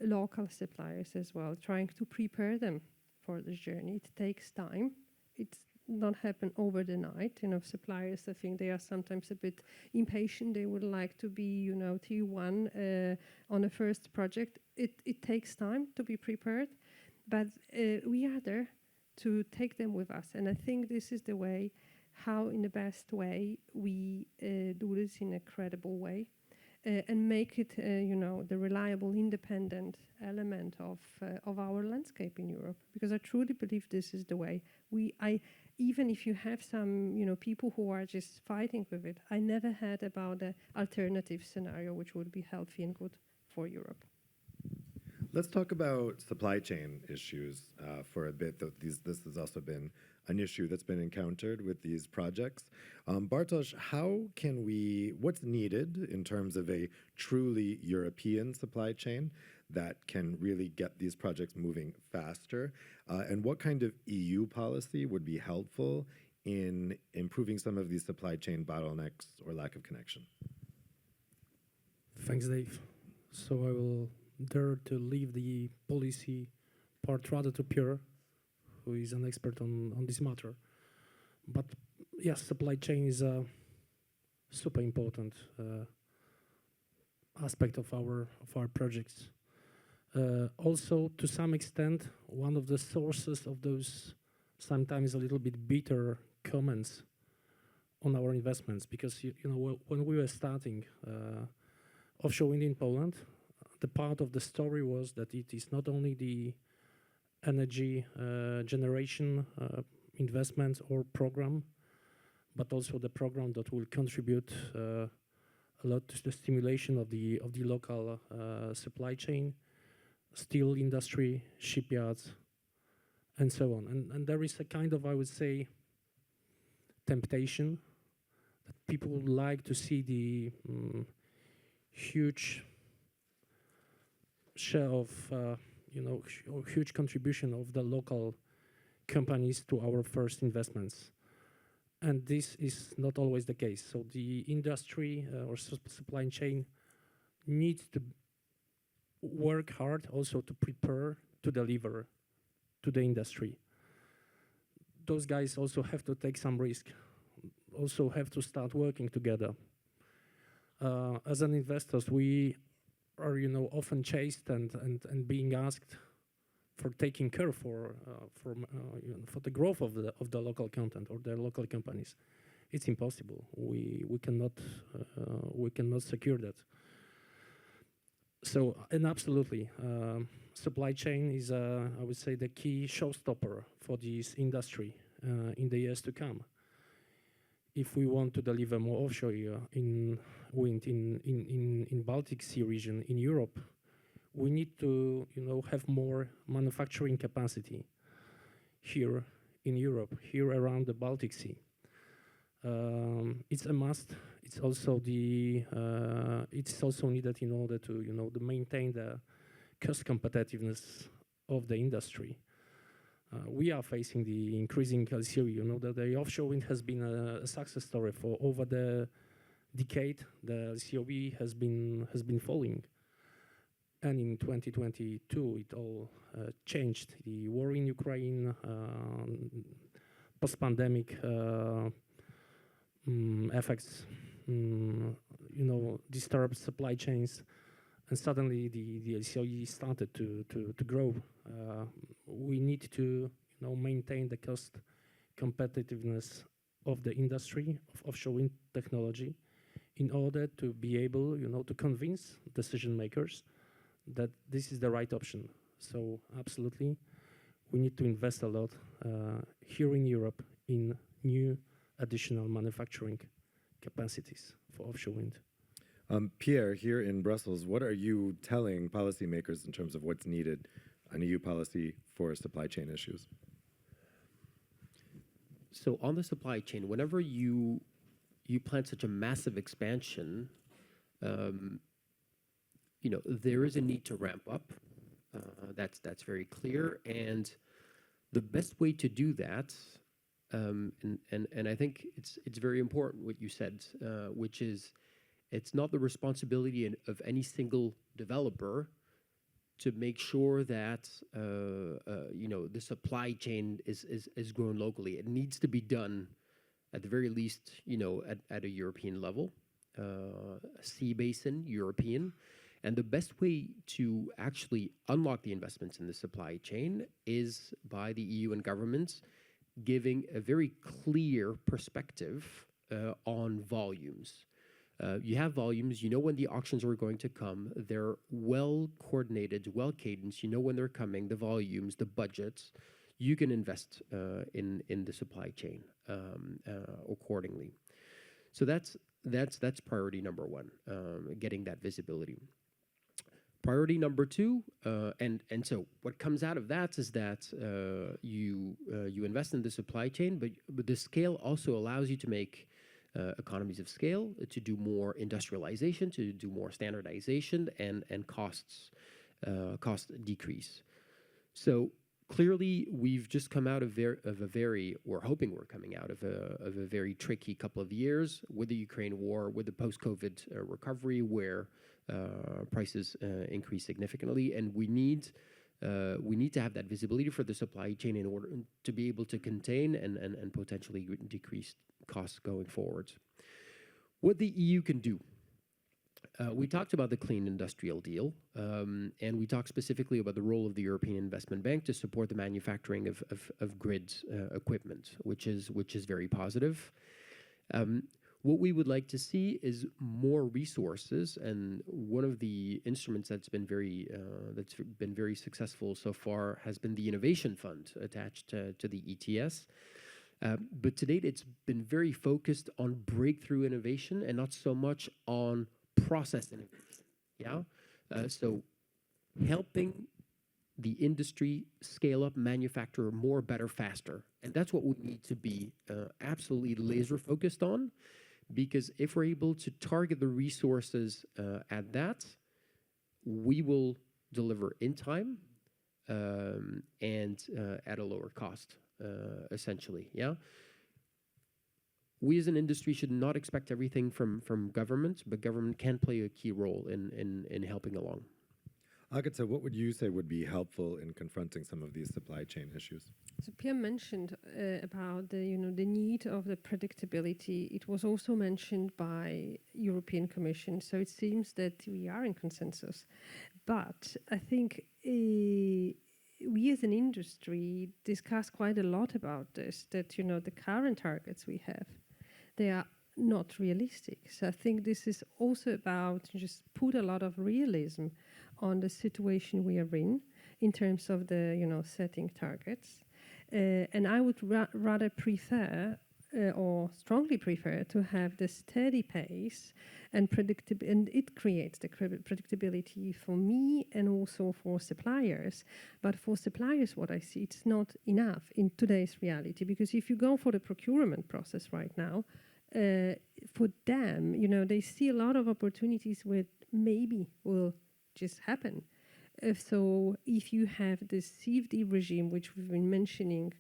local suppliers as well, trying to prepare them for this journey. It takes time. It's not happen over the night. Suppliers, I think they are sometimes a bit impatient. They would like to be, tier one on a first project. It takes time to be prepared, but we are there to take them with us. And I think this is the way, how in the best way we do this in a credible way and make it, the reliable, independent element of our landscape in Europe. Because I truly believe this is the way. Even if you have some, people who are just fighting with it, I never heard about an alternative scenario which would be healthy and good for Europe. Let's talk about supply chain issues for a bit. This has also been an issue that's been encountered with these projects. Bartosz, what's needed in terms of a truly European supply chain that can really get these projects moving faster? And what kind of EU policy would be helpful in improving some of these supply chain bottlenecks or lack of connection? Thanks, Dave. So I will dare to leave the policy part rather to Pierre, who is an expert on this matter. But yes, supply chain is a super important aspect of our projects. Also, to some extent, one of the sources of those sometimes a little bit bitter comments on our investments, because when we were starting offshore wind in Poland, the part of the story was that it is not only the energy generation investment or program, but also the program that will contribute a lot to the stimulation of the local supply chain, steel industry, shipyards, and so on. And there is a kind of, I would say, temptation that people would like to see the huge share of, huge contribution of the local companies to our first investments. And this is not always the case. So the industry or supply chain needs to work hard also to prepare to deliver to the industry. Those guys also have to take some risk, also have to start working together. As an investors, we are often chased and being asked for taking care for the growth of the local content or the local companies. It's impossible. We cannot secure that. So, and absolutely, supply chain is I would say the key showstopper for this industry in the years to come. If we want to deliver more offshore in wind in Baltic Sea region in Europe, we need to, have more manufacturing capacity here in Europe, here around the Baltic Sea. It's a must. It's also needed in order to, to maintain the cost competitiveness of the industry. We are facing the increasing LCOE. That the offshore wind has been a success story for over the decade. The LCOE has been falling, and in 2022 it all changed. The war in Ukraine, post-pandemic effects, disturbed supply chains, and suddenly the LCOE started to grow. We need to maintain the cost competitiveness of the industry of offshore wind technology in order to be able to convince decision makers that this is the right option. So absolutely, we need to invest a lot here in Europe in new additional manufacturing capacities for offshore wind. Pierre, here in Brussels, what are you telling policymakers in terms of what's needed on EU policy for supply chain issues? So on the supply chain, whenever you plan such a massive expansion, there is a need to ramp up. That's very clear, and the best way to do that, and I think it's very important what you said, which is it's not the responsibility of any single developer to make sure that the supply chain is grown locally. It needs to be done at the very least, at a European level, sea basin, European. And the best way to actually unlock the investments in the supply chain is by the EU and governments giving a very clear perspective on volumes. You have volumes, you know when the auctions are going to come, they're well coordinated, well cadenced, you know when they're coming, the volumes, the budgets, you can invest in the supply chain accordingly. So that's priority number one, getting that visibility. Priority number two, and so what comes out of that is that you invest in the supply chain, but the scale also allows you to make economies of scale, to do more industrialization, to do more standardization, and cost decrease. So clearly, we've just come out of we're hoping we're coming out of a very tricky couple of years with the Ukraine war, with the post-COVID recovery, where prices increase significantly, and we need to have that visibility for the supply chain in order to be able to contain and potentially decrease costs going forward. What the EU can do. We talked about the Clean Industrial Deal, and we talked specifically about the role of the European Investment Bank to support the manufacturing of grid equipment, which is very positive. What we would like to see is more resources, and one of the instruments that's been very successful so far has been the Innovation Fund attached to the ETS. But to date, it's been very focused on breakthrough innovation and not so much on process innovation. Yeah, so helping the industry scale up, manufacture more, better, faster, and that's what we need to be absolutely laser focused on. Because if we're able to target the resources at that, we will deliver in time and at a lower cost, essentially. Yeah. We as an industry should not expect everything from government, but government can play a key role in helping along. Agatha, what would you say would be helpful in confronting some of these supply chain issues? So Pierre mentioned about the need of the predictability. It was also mentioned by European Commission. So it seems that we are in consensus. But I think we as an industry discuss quite a lot about this, that the current targets we have, they are not realistic. So I think this is also about just put a lot of realism on the situation we are in terms of the setting targets. And I would rather prefer or strongly prefer to have the steady pace and predictability, and it creates the predictability for me and also for suppliers. But for suppliers, what I see, it's not enough in today's reality, because if you go for the procurement process right now, for them, you know, they see a lot of opportunities where maybe will just happen. So if you have this CFD regime, which we've been mentioning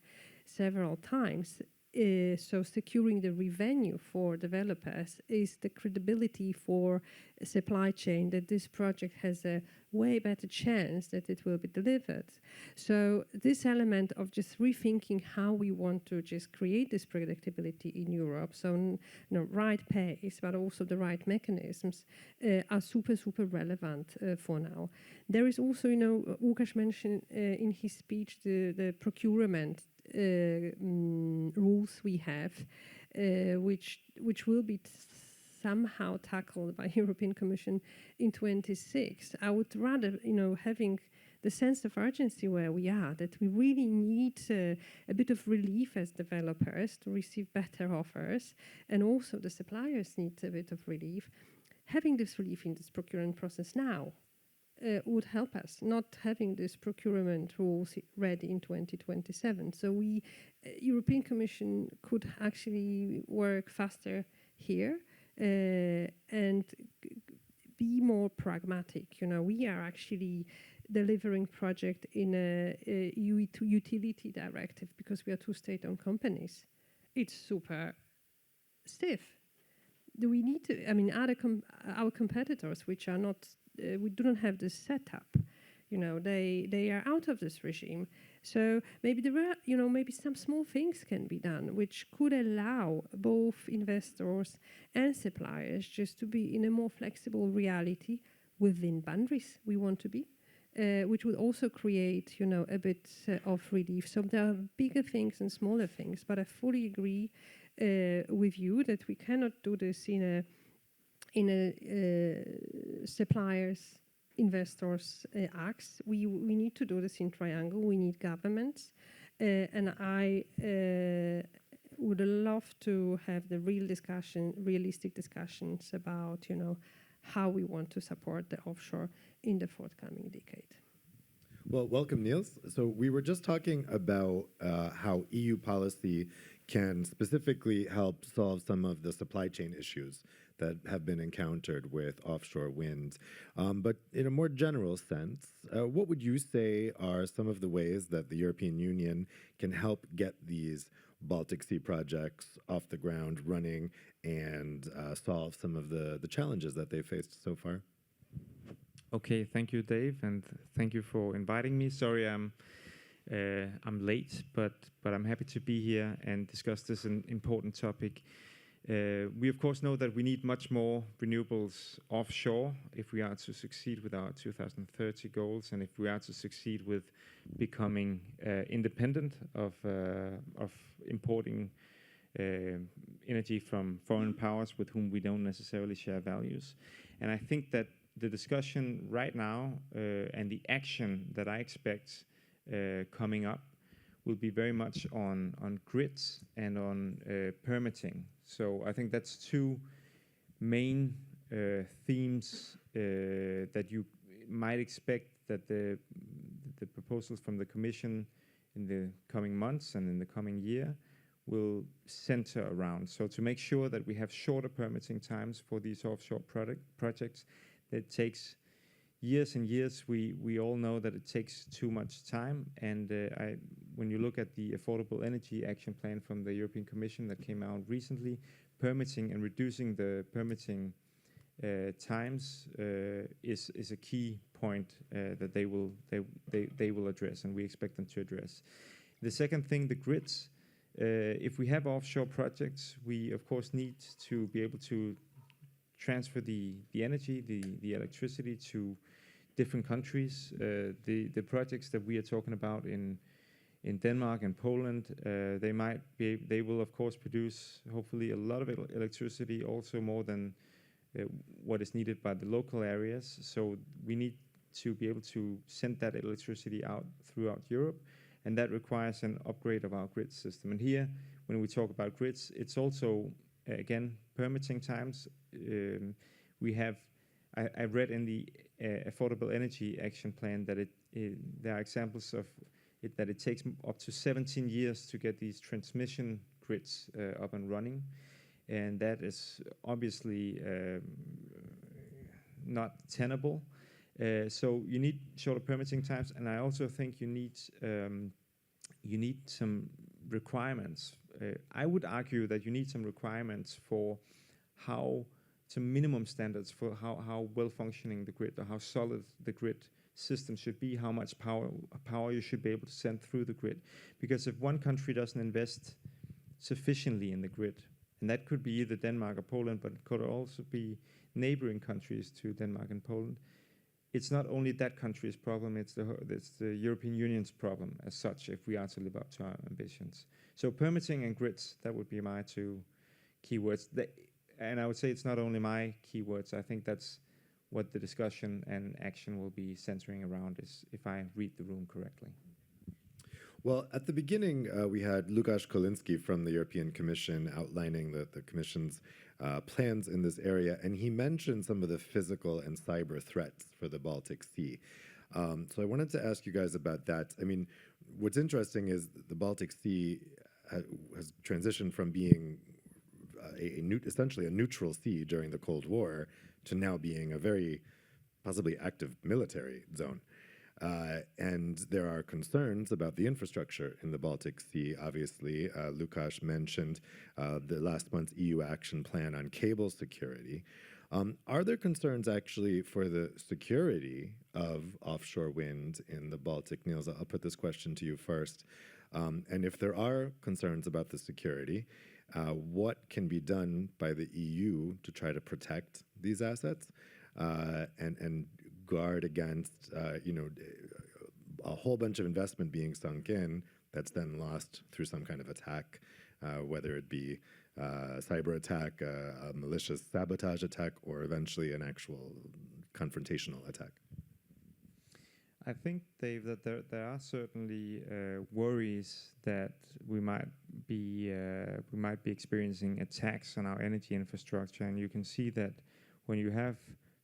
several times, so securing the revenue for developers is the credibility for a supply chain that this project has a way better chance that it will be delivered. So this element of just rethinking how we want to just create this predictability in Europe, so right pace, but also the right mechanisms are super, super relevant for now. There is also, you know, Łukasz mentioned in his speech the procurement rules we have, which will be somehow tackled by European Commission in 26. I would rather, you know, having the sense of urgency where we are, that we really need a bit of relief as developers to receive better offers, and also the suppliers need a bit of relief. Having this relief in this procurement process now would help us, not having this procurement rules ready in 2027. So we, European Commission, could actually work faster here and be more pragmatic. You know, we are actually delivering project in a utility directive because we are two state-owned companies. It's super stiff. Do we need to? I mean, our competitors, which are not, we do not have this setup. You know, they are out of this regime. So maybe there are, you know, maybe some small things can be done which could allow both investors and suppliers just to be in a more flexible reality within boundaries we want to be, which would also create, you know, a bit of relief. So there are bigger things and smaller things, but I fully agree with you that we cannot do this in a suppliers investors acts. We need to do this in triangle. We need governments, and I would love to have the realistic discussions about, you know, how we want to support the offshore in the forthcoming decade. Well, welcome, Niels. So we were just talking about how EU policy can specifically help solve some of the supply chain issues that have been encountered with offshore wind. But in a more general sense, what would you say are some of the ways that the European Union can help get these Baltic Sea projects off the ground running and solve some of the challenges that they've faced so far? Okay, thank you, Dave, and thank you for inviting me. Sorry, I'm late, but I'm happy to be here and discuss this important topic. We of course know that we need much more renewables offshore if we are to succeed with our 2030 goals, and if we are to succeed with becoming independent of importing energy from foreign powers with whom we don't necessarily share values. And I think that the discussion right now and the action that I expect coming up will be very much on grids and on permitting. So I think that's two main themes that you might expect that the proposals from the Commission in the coming months and in the coming year will center around. So to make sure that we have shorter permitting times for these offshore projects, that takes years and years. We all know that it takes too much time, and when you look at the Affordable Energy Action Plan from the European Commission that came out recently, permitting and reducing the permitting times is a key point that they will address, and we expect them to address. The second thing, the grids. If we have offshore projects, we of course need to be able to transfer the energy, the electricity to different countries. The projects that we are talking about in Denmark and Poland, they will of course produce hopefully a lot of electricity, also more than what is needed by the local areas. So we need to be able to send that electricity out throughout Europe, and that requires an upgrade of our grid system. And here, when we talk about grids. It's also, again, permitting times. I read in the Affordable Energy Action Plan that there are examples of it that it takes up to 17 years to get these transmission grids up and running, and that is obviously not tenable. So you need shorter permitting times, and I also think you need some requirements. I would argue that you need some requirements for some minimum standards for how well functioning the grid, or how solid the grid system should be, how much power you should be able to send through the grid. Because if one country doesn't invest sufficiently in the grid, and that could be either Denmark or Poland, but it could also be neighboring countries to Denmark and Poland, it's not only that country's problem, it's the European Union's problem as such, if we are to live up to our ambitions. So permitting and grids, that would be my two keywords. And I would say it's not only my keywords. I think that's what the discussion and action will be centering around, is if I read the room correctly. Well, at the beginning, we had Łukasz Kolinski from the European Commission outlining the Commission's plans in this area, and he mentioned some of the physical and cyber threats for the Baltic Sea. So I wanted to ask you guys about that. I mean, what's interesting is the Baltic Sea has transitioned from being essentially a neutral sea during the Cold War to now being a very possibly active military zone. And there are concerns about the infrastructure in the Baltic Sea, obviously. Łukasz mentioned the last month's EU action plan on cable security. Are there concerns actually for the security of offshore wind in the Baltic? Niels, I'll put this question to you first. And if there are concerns about the security, what can be done by the EU to try to protect these assets and guard against, a whole bunch of investment being sunk in that's then lost through some kind of attack, whether it be a cyber attack, a malicious sabotage attack, or eventually an actual confrontational attack? I think, Dave, that there are certainly worries that we might be experiencing attacks on our energy infrastructure, and you can see that when you have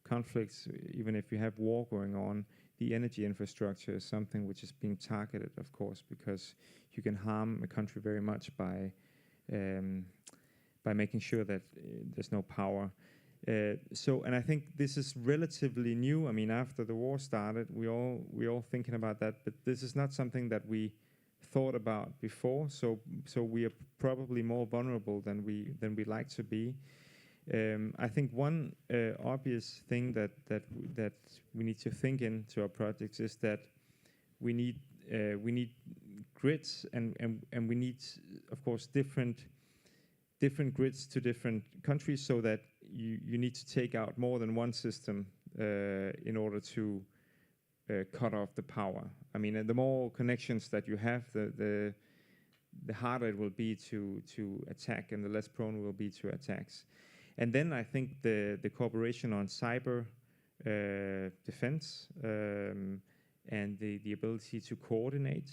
conflicts, even if you have war going on, the energy infrastructure is something which is being targeted, of course, because you can harm a country very much by making sure that there's no power. And I think this is relatively new. I mean, after the war started, we all thinking about that, but this is not something that we thought about before. So we are probably more vulnerable than we like to be. I think one obvious thing that we need to think into our projects is that we need grids and we need, of course, different grids to different countries, so that you need to take out more than one system in order to cut off the power. I mean, the more connections that you have, the harder it will be to attack, and the less prone will be to attacks. And then I think the cooperation on cyber defense and the ability to coordinate,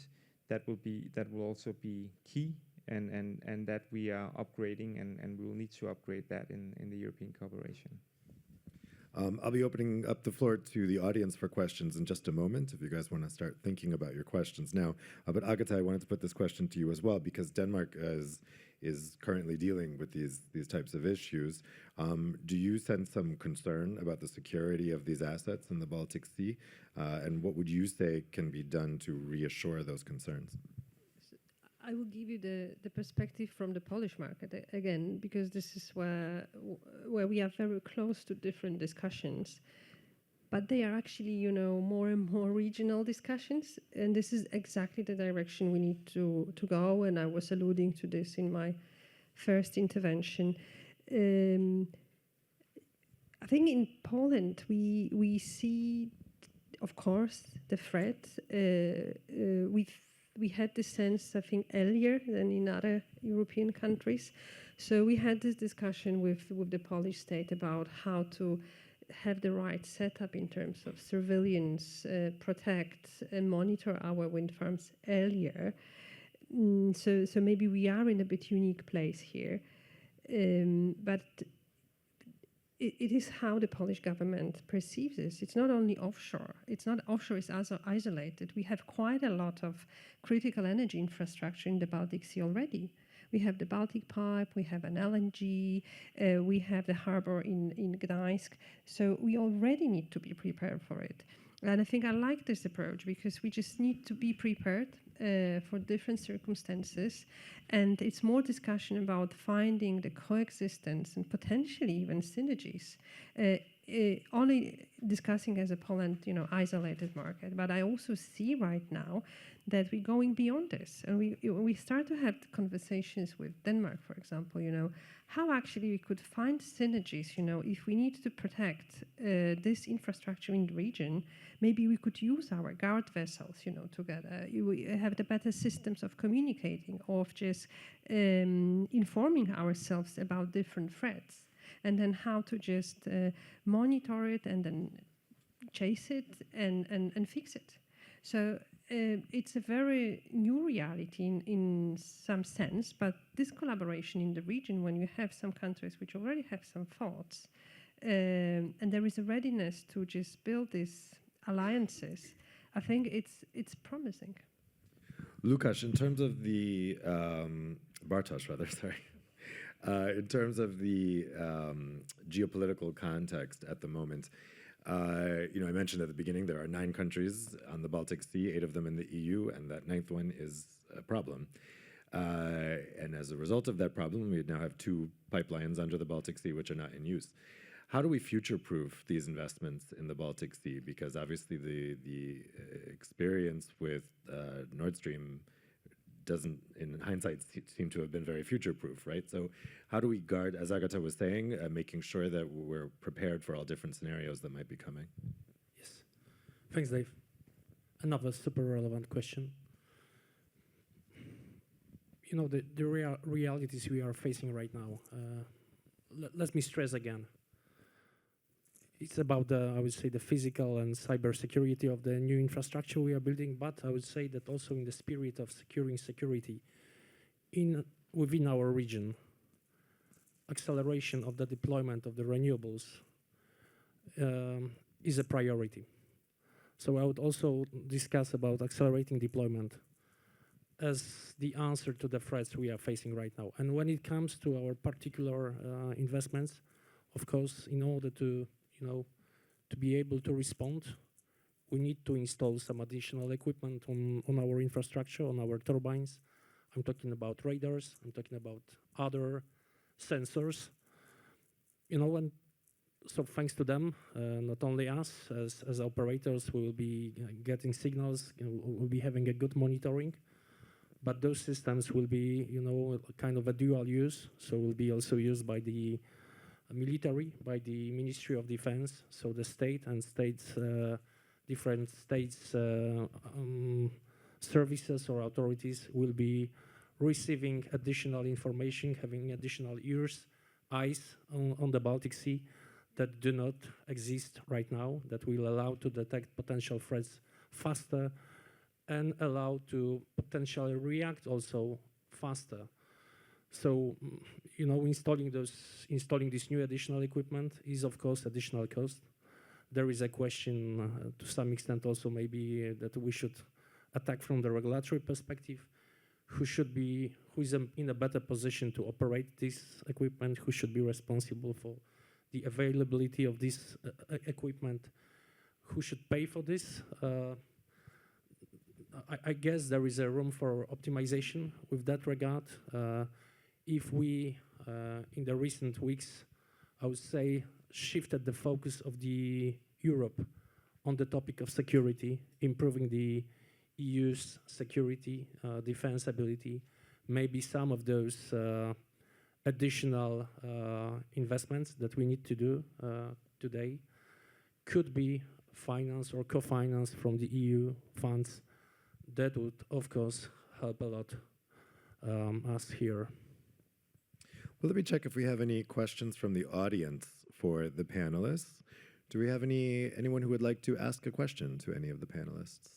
that will also be key, and that we are upgrading, and we will need to upgrade that in the European cooperation. I'll be opening up the floor to the audience for questions in just a moment, if you guys want to start thinking about your questions now. But Agatha, I wanted to put this question to you as well, because Denmark is currently dealing with these types of issues. Do you sense some concern about the security of these assets in the Baltic Sea? And what would you say can be done to reassure those concerns? I will give you the perspective from the Polish market again, because this is where we are very close to different discussions. But they are actually, more and more regional discussions, and this is exactly the direction we need to go. And I was alluding to this in my first intervention. I think in Poland we see, of course, the threat. We had this sense, I think, earlier than in other European countries. So we had this discussion with the Polish state about how to have the right setup in terms of surveillance, protect and monitor our wind farms earlier. So maybe we are in a bit unique place here, but it is how the Polish government perceives this. It's not only offshore. It's not offshore is also isolated. We have quite a lot of critical energy infrastructure in the Baltic Sea already. We have the Baltic pipe, we have an LNG, we have the harbor in Gdańsk. So we already need to be prepared for it. And I think I like this approach because we just need to be prepared for different circumstances. And it's more discussion about finding the coexistence and potentially even synergies. Only discussing as a Poland, isolated market. But I also see right now that we're going beyond this. And we start to have conversations with Denmark, for example, how actually we could find synergies, if we need to protect this infrastructure in the region, maybe we could use our guard vessels, together. We have the better systems of communicating, of just informing ourselves about different threats, and then how to just monitor it and then chase it and fix it. So it's a very new reality in some sense, but this collaboration in the region, when you have some countries which already have some thoughts, and there is a readiness to just build these alliances, I think it's promising. Lukasz, in terms of the Bartosz, rather, sorry. In terms of the geopolitical context at the moment, I mentioned at the beginning there are 9 countries on the Baltic Sea, 8 of them in the EU, and that 9th one is a problem. And as a result of that problem, we now have 2 pipelines under the Baltic Sea which are not in use. How do we future-proof these investments in the Baltic Sea? Because obviously the experience with Nord Stream doesn't, in hindsight, seem to have been very future-proof, right? So how do we guard, as Agata was saying, making sure that we're prepared for all different scenarios that might be coming? Yes. Thanks, Dave. Another super relevant question. The realities we are facing right now. Let me stress again. It's about I would say, the physical and cyber security of the new infrastructure we are building, but I would say that also in the spirit of securing security within our region, acceleration of the deployment of the renewables is a priority. So I would also discuss about accelerating deployment as the answer to the threats we are facing right now. And when it comes to our particular investments, of course, in order to be able to respond, we need to install some additional equipment on our infrastructure, on our turbines. I'm talking about radars, I'm talking about other sensors. And so thanks to them, not only us as operators, we will be getting signals, we'll be having a good monitoring, but those systems will be, kind of a dual use, so will be also used by the military, by the Ministry of Defense, so the state and different states services or authorities will be receiving additional information, having additional eyes on the Baltic Sea that do not exist right now, that will allow to detect potential threats faster and allow to potentially react also faster. So, installing this new additional equipment is, of course, additional cost. There is a question, to some extent, also maybe that we should attack from the regulatory perspective. Who is in a better position to operate this equipment? Who should be responsible for the availability of this equipment? Who should pay for this? I guess there is a room for optimization with that regard. If we, in the recent weeks, I would say, shifted the focus of the Europe on the topic of security, improving the EU's security, defense ability, maybe some of those additional investments that we need to do today could be financed or co-financed from the EU funds. That would, of course, help a lot us here. Well, let me check if we have any questions from the audience for the panelists. Do we have anyone who would like to ask a question to any of the panelists?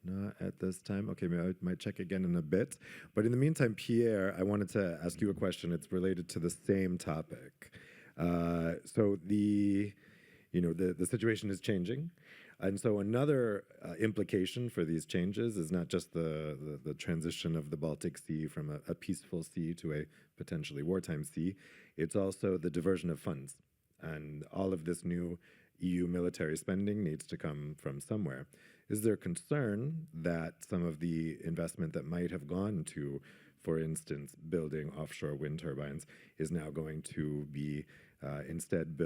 Not at this time. Okay, maybe I might check again in a bit. But in the meantime, Pierre, I wanted to ask you a question. It's related to the same topic. So the situation is changing. And so another implication for these changes is not just the transition of the Baltic Sea from a peaceful sea to a potentially wartime sea. It's also the diversion of funds. And all of this new EU military spending needs to come from somewhere. Is there concern that some of the investment that might have gone to, for instance, building offshore wind turbines is now going to be instead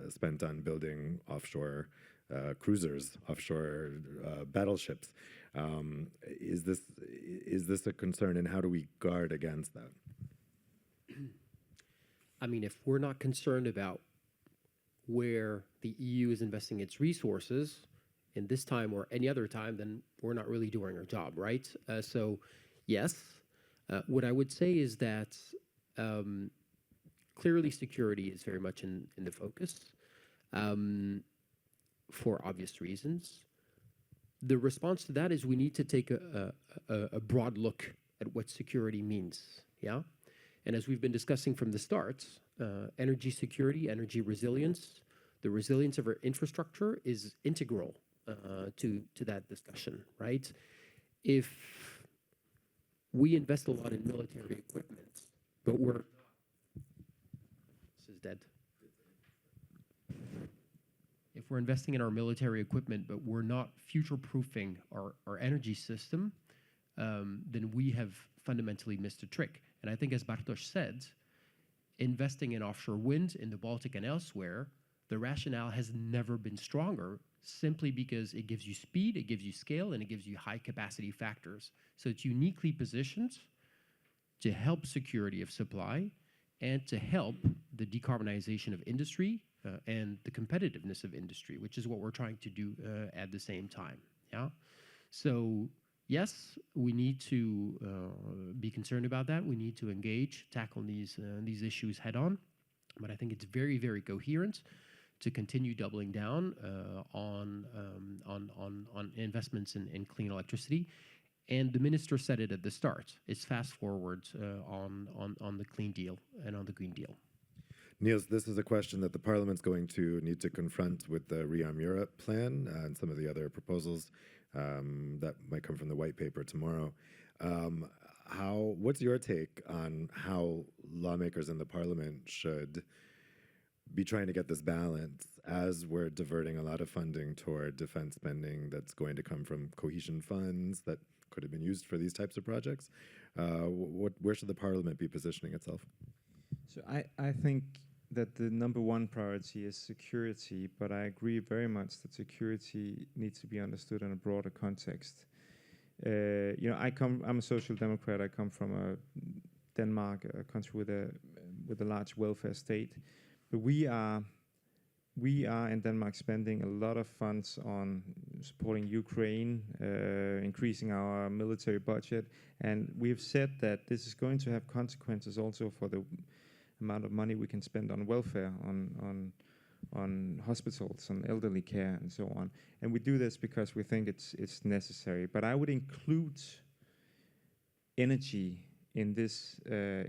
spent on building offshore cruisers, offshore battleships? Is this a concern, and how do we guard against that? I mean, if we're not concerned about where the EU is investing its resources in this time or any other time, then we're not really doing our job, right? So, yes. What I would say is that clearly security is very much in the focus for obvious reasons. The response to that is we need to take a broad look at what security means, yeah? And as we've been discussing from the start, energy security, energy resilience, the resilience of our infrastructure is integral to that discussion, right? If we invest a lot in military equipment, but this is dead. If we're investing in our military equipment, but we're not future-proofing our energy system, then we have fundamentally missed a trick. And I think, as Bartosz said, investing in offshore wind in the Baltic and elsewhere, the rationale has never been stronger, simply because it gives you speed, it gives you scale, and it gives you high capacity factors. So it's uniquely positioned to help security of supply and to help the decarbonization of industry and the competitiveness of industry, which is what we're trying to do at the same time. Yeah. So yes, we need to be concerned about that. We need to engage, tackle these issues head on. But I think it's very, very coherent to continue doubling down on investments in clean electricity. And the minister said it at the start. It's fast forward on the Clean Deal and on the Green Deal. Niels, this is a question that the Parliament's going to need to confront with the Rearm Europe plan and some of the other proposals that might come from the white paper tomorrow. What's your take on how lawmakers in the Parliament should be trying to get this balance as we're diverting a lot of funding toward defense spending that's going to come from cohesion funds that could have been used for these types of projects? Where should the Parliament be positioning itself? So I think that the number one priority is security, but I agree very much that security needs to be understood in a broader context. I'm a social democrat. I come from Denmark, a country with a large welfare state. But we are in Denmark spending a lot of funds on supporting Ukraine, increasing our military budget, and we have said that this is going to have consequences also for the amount of money we can spend on welfare, on hospitals, on elderly care, and so on. And we do this because we think it's necessary. But I would include energy in this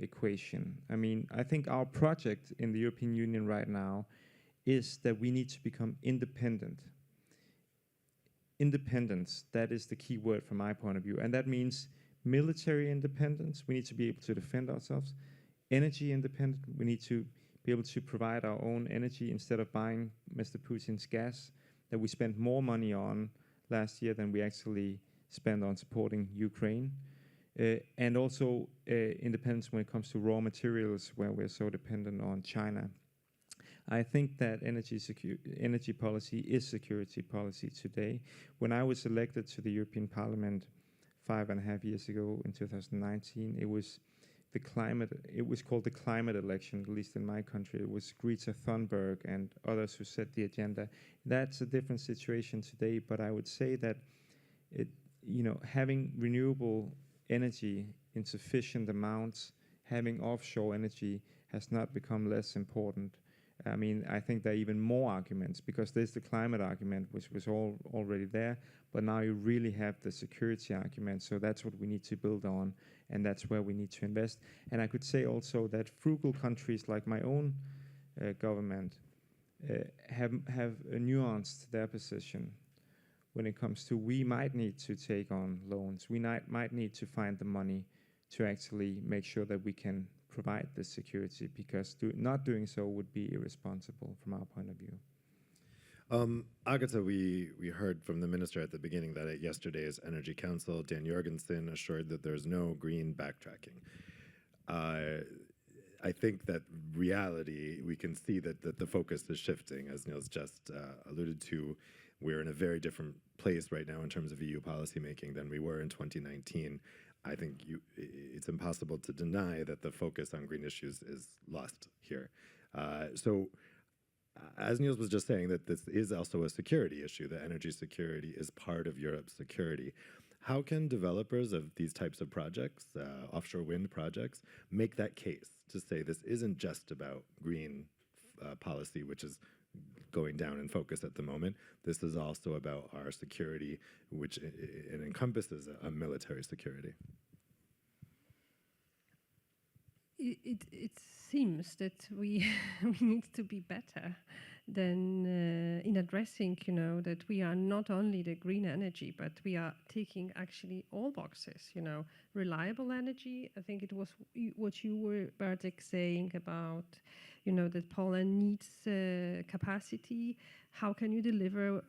equation. I mean, I think our project in the European Union right now is that we need to become independent. Independence, that is the key word from my point of view. And that means military independence. We need to be able to defend ourselves. Energy independent. We need to be able to provide our own energy instead of buying Mr. Putin's gas that we spent more money on last year than we actually spent on supporting Ukraine. And also independence when it comes to raw materials, where we're so dependent on China. I think that energy policy is security policy today. When I was elected to the European Parliament 5.5 years ago in 2019, it was called the climate election, at least in my country. It was Greta Thunberg and others who set the agenda. That's a different situation today, but I would say that having renewable energy in sufficient amounts, having offshore energy has not become less important. I mean, I think there are even more arguments, because there's the climate argument, which was already there, but now you really have the security argument. So that's what we need to build on, and that's where we need to invest. And I could say also that frugal countries like my own government have nuanced their position when it comes to, we might need to take on loans. We might need to find the money to actually make sure that we can provide this security, because not doing so would be irresponsible from our point of view. Agatha, we heard from the minister at the beginning that at yesterday's Energy Council, Dan Jorgensen assured that there's no green backtracking. I think that reality, we can see that the focus is shifting, as Niels just alluded to. We're in a very different place right now in terms of EU policymaking than we were in 2019. I think it's impossible to deny that the focus on green issues is lost here. So, as Niels was just saying, that this is also a security issue, that energy security is part of Europe's security. How can developers of these types of projects, offshore wind projects, make that case to say this isn't just about green policy, which is going down in focus at the moment? This is also about our security, which it encompasses a military security. It seems that we need to be better than in addressing, that we are not only the green energy, but we are taking actually all boxes, reliable energy. I think it was what you were, Bartek, saying about, that Poland needs capacity. How can you deliver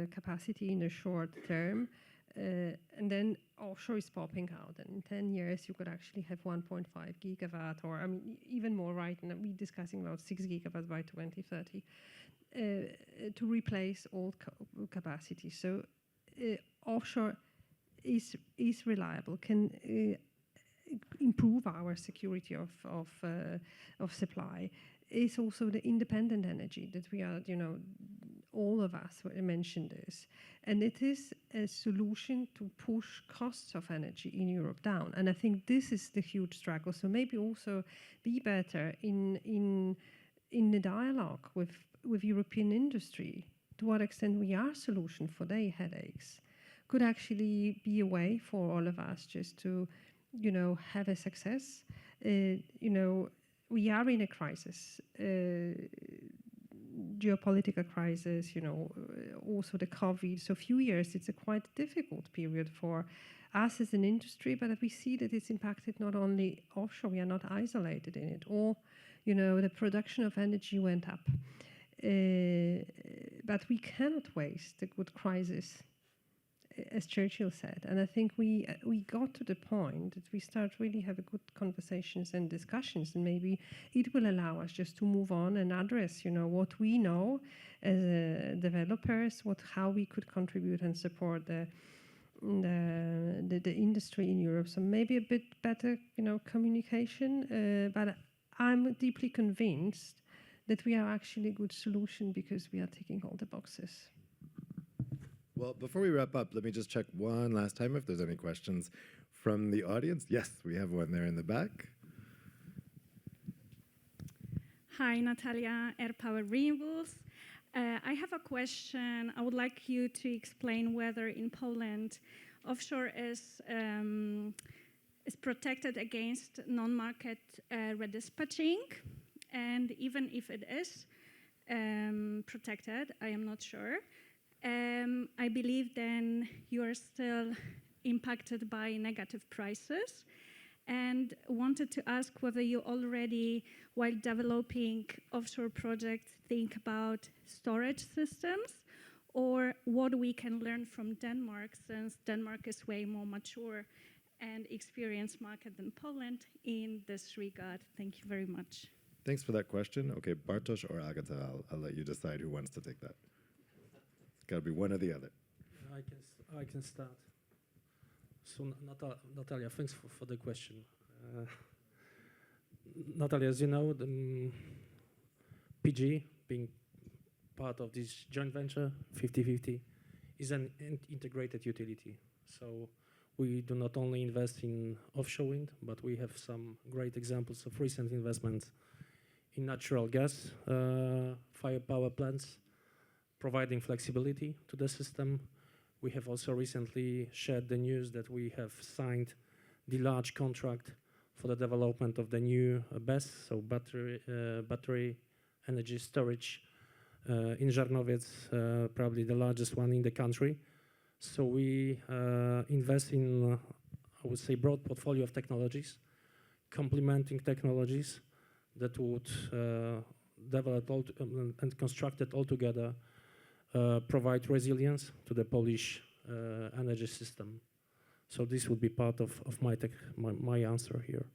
capacity in a short term? And then offshore is popping out, and in 10 years you could actually have 1.5 gigawatt, or even more. Right now we're discussing about 6 gigawatts by 2030 to replace old capacity. So offshore is reliable, can improve our security of supply. Is also the independent energy that we are, all of us mentioned this. And it is a solution to push costs of energy in Europe down. And I think this is the huge struggle. So maybe also be better in the dialogue with European industry, to what extent we are a solution for their headaches. Could actually be a way for all of us just to, have a success. We are in a crisis, geopolitical crisis, also the COVID. So a few years, it's a quite difficult period for us as an industry, but we see that it's impacted not only offshore, we are not isolated in it. All, the production of energy went up. But we cannot waste a good crisis, as Churchill said. And I think we got to the point that we start really have a good conversations and discussions, and maybe it will allow us just to move on and address, what we know as developers, how we could contribute and support the industry in Europe. So maybe a bit better, communication. But I'm deeply convinced that we are actually a good solution because we are ticking all the boxes. Well, before we wrap up, let me just check one last time if there's any questions from the audience. Yes, we have one there in the back. Hi, Natalia, AirPower Renewables. I have a question. I would like you to explain whether in Poland offshore is protected against non-market redispatching, and even if it is protected, I am not sure. I believe then you are still impacted by negative prices, and wanted to ask whether you already, while developing offshore projects, think about storage systems, or what we can learn from Denmark, since Denmark is way more mature and experienced market than Poland in this regard. Thank you very much. Thanks for that question. Okay, Bartosz or Agatha, I'll let you decide who wants to take that. Got to be one or the other. I can start. So Natalia, thanks for the question. Natalia, as you know, the PGE, being part of this joint venture, 50-50, is an integrated utility. So we do not only invest in offshore wind, but we have some great examples of recent investments in natural gas fire power plants, providing flexibility to the system. We have also recently shared the news that we have signed the large contract for the development of the new BESS, so battery energy storage in Żarnowiec, probably the largest one in the country. So we invest in, I would say, broad portfolio of technologies, complementing technologies that would develop and constructed all together, provide resilience to the Polish energy system. So this would be part of my answer here.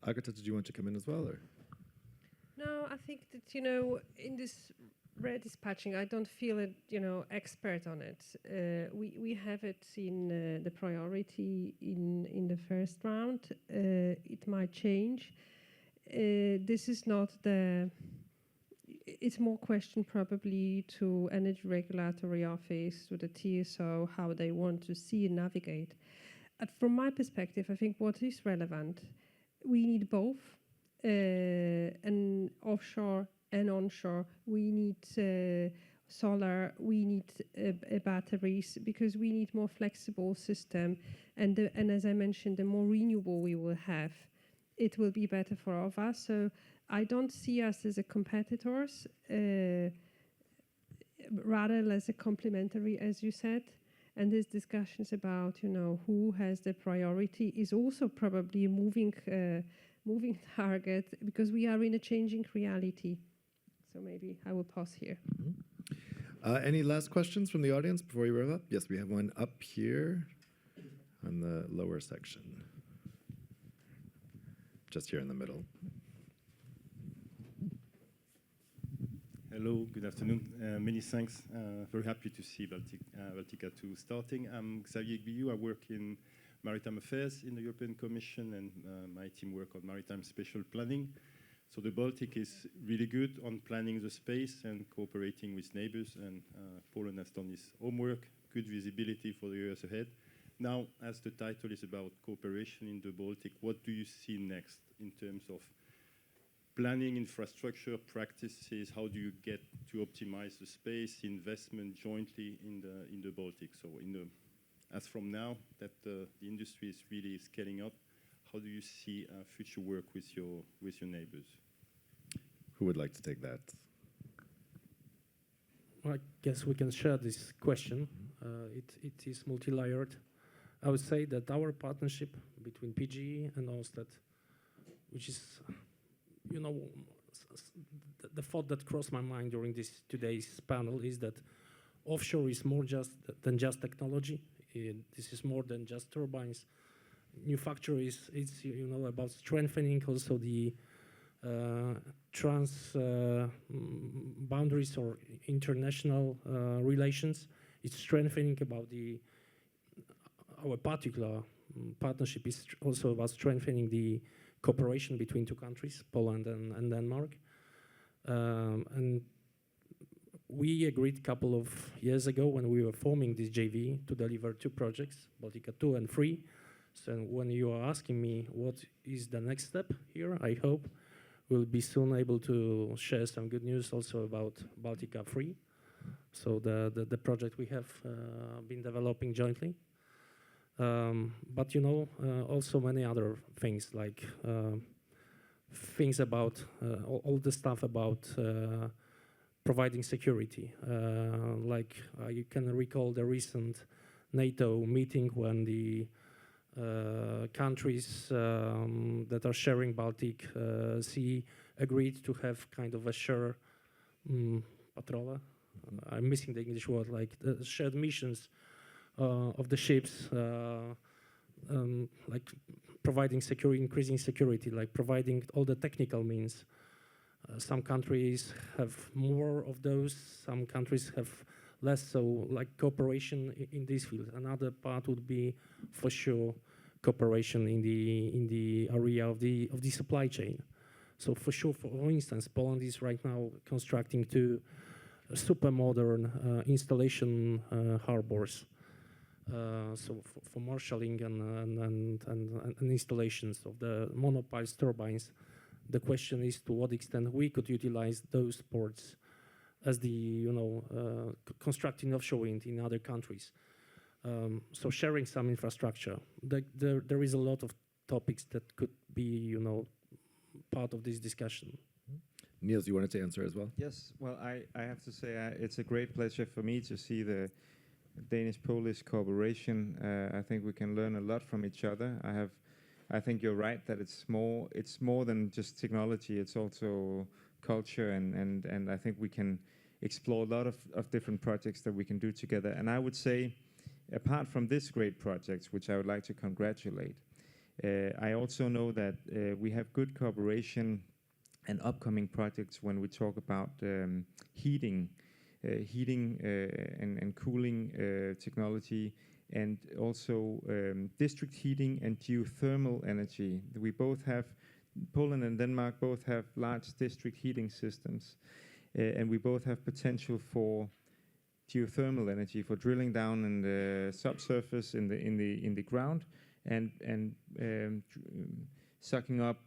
Agata, did you want to come in as well? Or? No, I think that, in this redispatching, I don't feel it, expert on it. We have it in the priority in the first round. It might change. This is not it's more question probably to Energy Regulatory Office, to the TSO, how they want to see and navigate. From my perspective, I think what is relevant, we need both, and offshore and onshore. We need solar, we need batteries, because we need more flexible system. And as I mentioned, the more renewable we will have, it will be better for all of us. So I don't see us as a competitors, rather as a complementary, as you said. And this discussions about, who has the priority is also probably a moving target, because we are in a changing reality. So maybe I will pause here. Mm-hmm. Any last questions from the audience before we wrap up? Yes, we have one up here on the lower section. Just here in the middle. Hello, good afternoon. Many thanks. Very happy to see Baltica 2 starting. I'm Xavier Guillou. I work in Maritime Affairs in the European Commission, and my team work on maritime spatial planning. So the Baltic is really good on planning the space and cooperating with neighbors, and Poland has done its homework, good visibility for the years ahead. Now, as the title is about cooperation in the Baltic, what do you see next in terms of planning, infrastructure, practices? How do you get to optimize the space, investment jointly in the Baltic? So as from now that the industry is really scaling up, how do you see future work with your neighbors? Who would like to take that? I guess we can share this question. It is multi-layered. I would say that our partnership between PGE and Ørsted, which is, the thought that crossed my mind during today's panel is that offshore is more than just technology. This is more than just turbines. New factories, it's about strengthening also the boundaries or international relations. It's strengthening about our particular partnership is also about strengthening the cooperation between two countries, Poland and Denmark. And we agreed a couple of years ago when we were forming this JV to deliver two projects, Baltica 2 and 3. So when you are asking me what is the next step here, I hope we'll be soon able to share some good news also about Baltica 3. So the project we have been developing jointly. But also many other things, like things about all the stuff about providing security. Like you can recall the recent NATO meeting when the countries that are sharing Baltic Sea agreed to have kind of a share patrola. I'm missing the English word, like the shared missions of the ships, like providing security, increasing security, like providing all the technical means. Some countries have more of those, some countries have less, so like cooperation in this field. Another part would be for sure cooperation in the area of the supply chain. So for sure, for instance, Poland is right now constructing two super modern installation harbors. So for marshalling and installations of the monopiles turbines The question is to what extent we could utilize those ports as the constructing offshore wind in other countries. So sharing some infrastructure. There is a lot of topics that could be part of this discussion. Niels, you wanted to answer as well? Yes, well, I have to say it's a great pleasure for me to see the Danish-Polish cooperation. I think we can learn a lot from each other. I think you're right that it's more than just technology. It's also culture, and I think we can explore a lot of different projects that we can do together. And I would say, apart from this great project, which I would like to congratulate, I also know that we have good cooperation and upcoming projects when we talk about heating and cooling technology, and also district heating and geothermal energy. Poland and Denmark both have large district heating systems, and we both have potential for geothermal energy, for drilling down in the subsurface in the ground and sucking up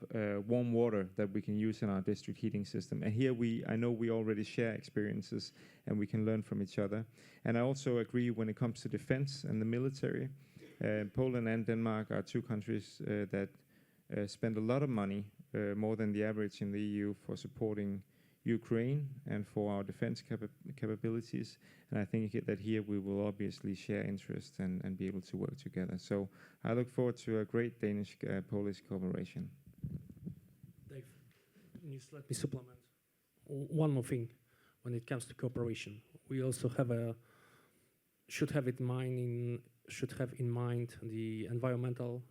warm water that we can use in our district heating system. And here I know we already share experiences and we can learn from each other. And I also agree when it comes to defense and the military. Poland and Denmark are two countries that spend a lot of money, more than the average in the EU, for supporting Ukraine and for our defense capabilities. And I think that here we will obviously share interests and be able to work together. So I look forward to a great Danish-Polish cooperation. Dave, let me supplement one more thing when it comes to cooperation. We also should have in mind the environmental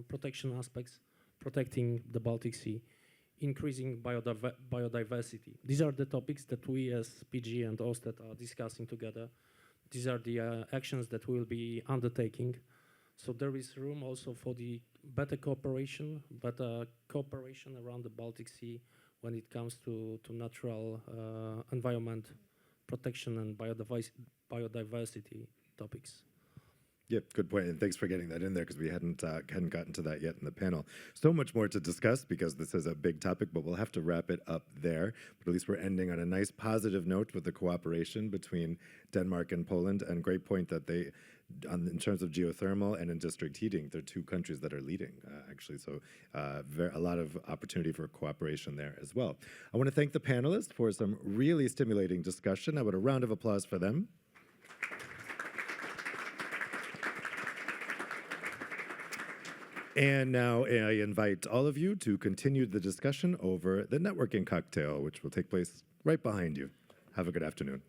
protection aspects, protecting the Baltic Sea, increasing biodiversity. These are the topics that we as PGE and Ørsted are discussing together. These are the actions that we will be undertaking. So there is room also for the better cooperation, but cooperation around the Baltic Sea when it comes to natural environment protection and biodiversity topics. Yep, good point, and thanks for getting that in there because we hadn't gotten to that yet in the panel. So much more to discuss because this is a big topic, but we'll have to wrap it up there. But at least we're ending on a nice positive note with the cooperation between Denmark and Poland, and great point that in terms of geothermal and in district heating, they're two countries that are leading, actually. So a lot of opportunity for cooperation there as well. I want to thank the panelists for some really stimulating discussion. I would a round of applause for them. And now I invite all of you to continue the discussion over the networking cocktail, which will take place right behind you. Have a good afternoon.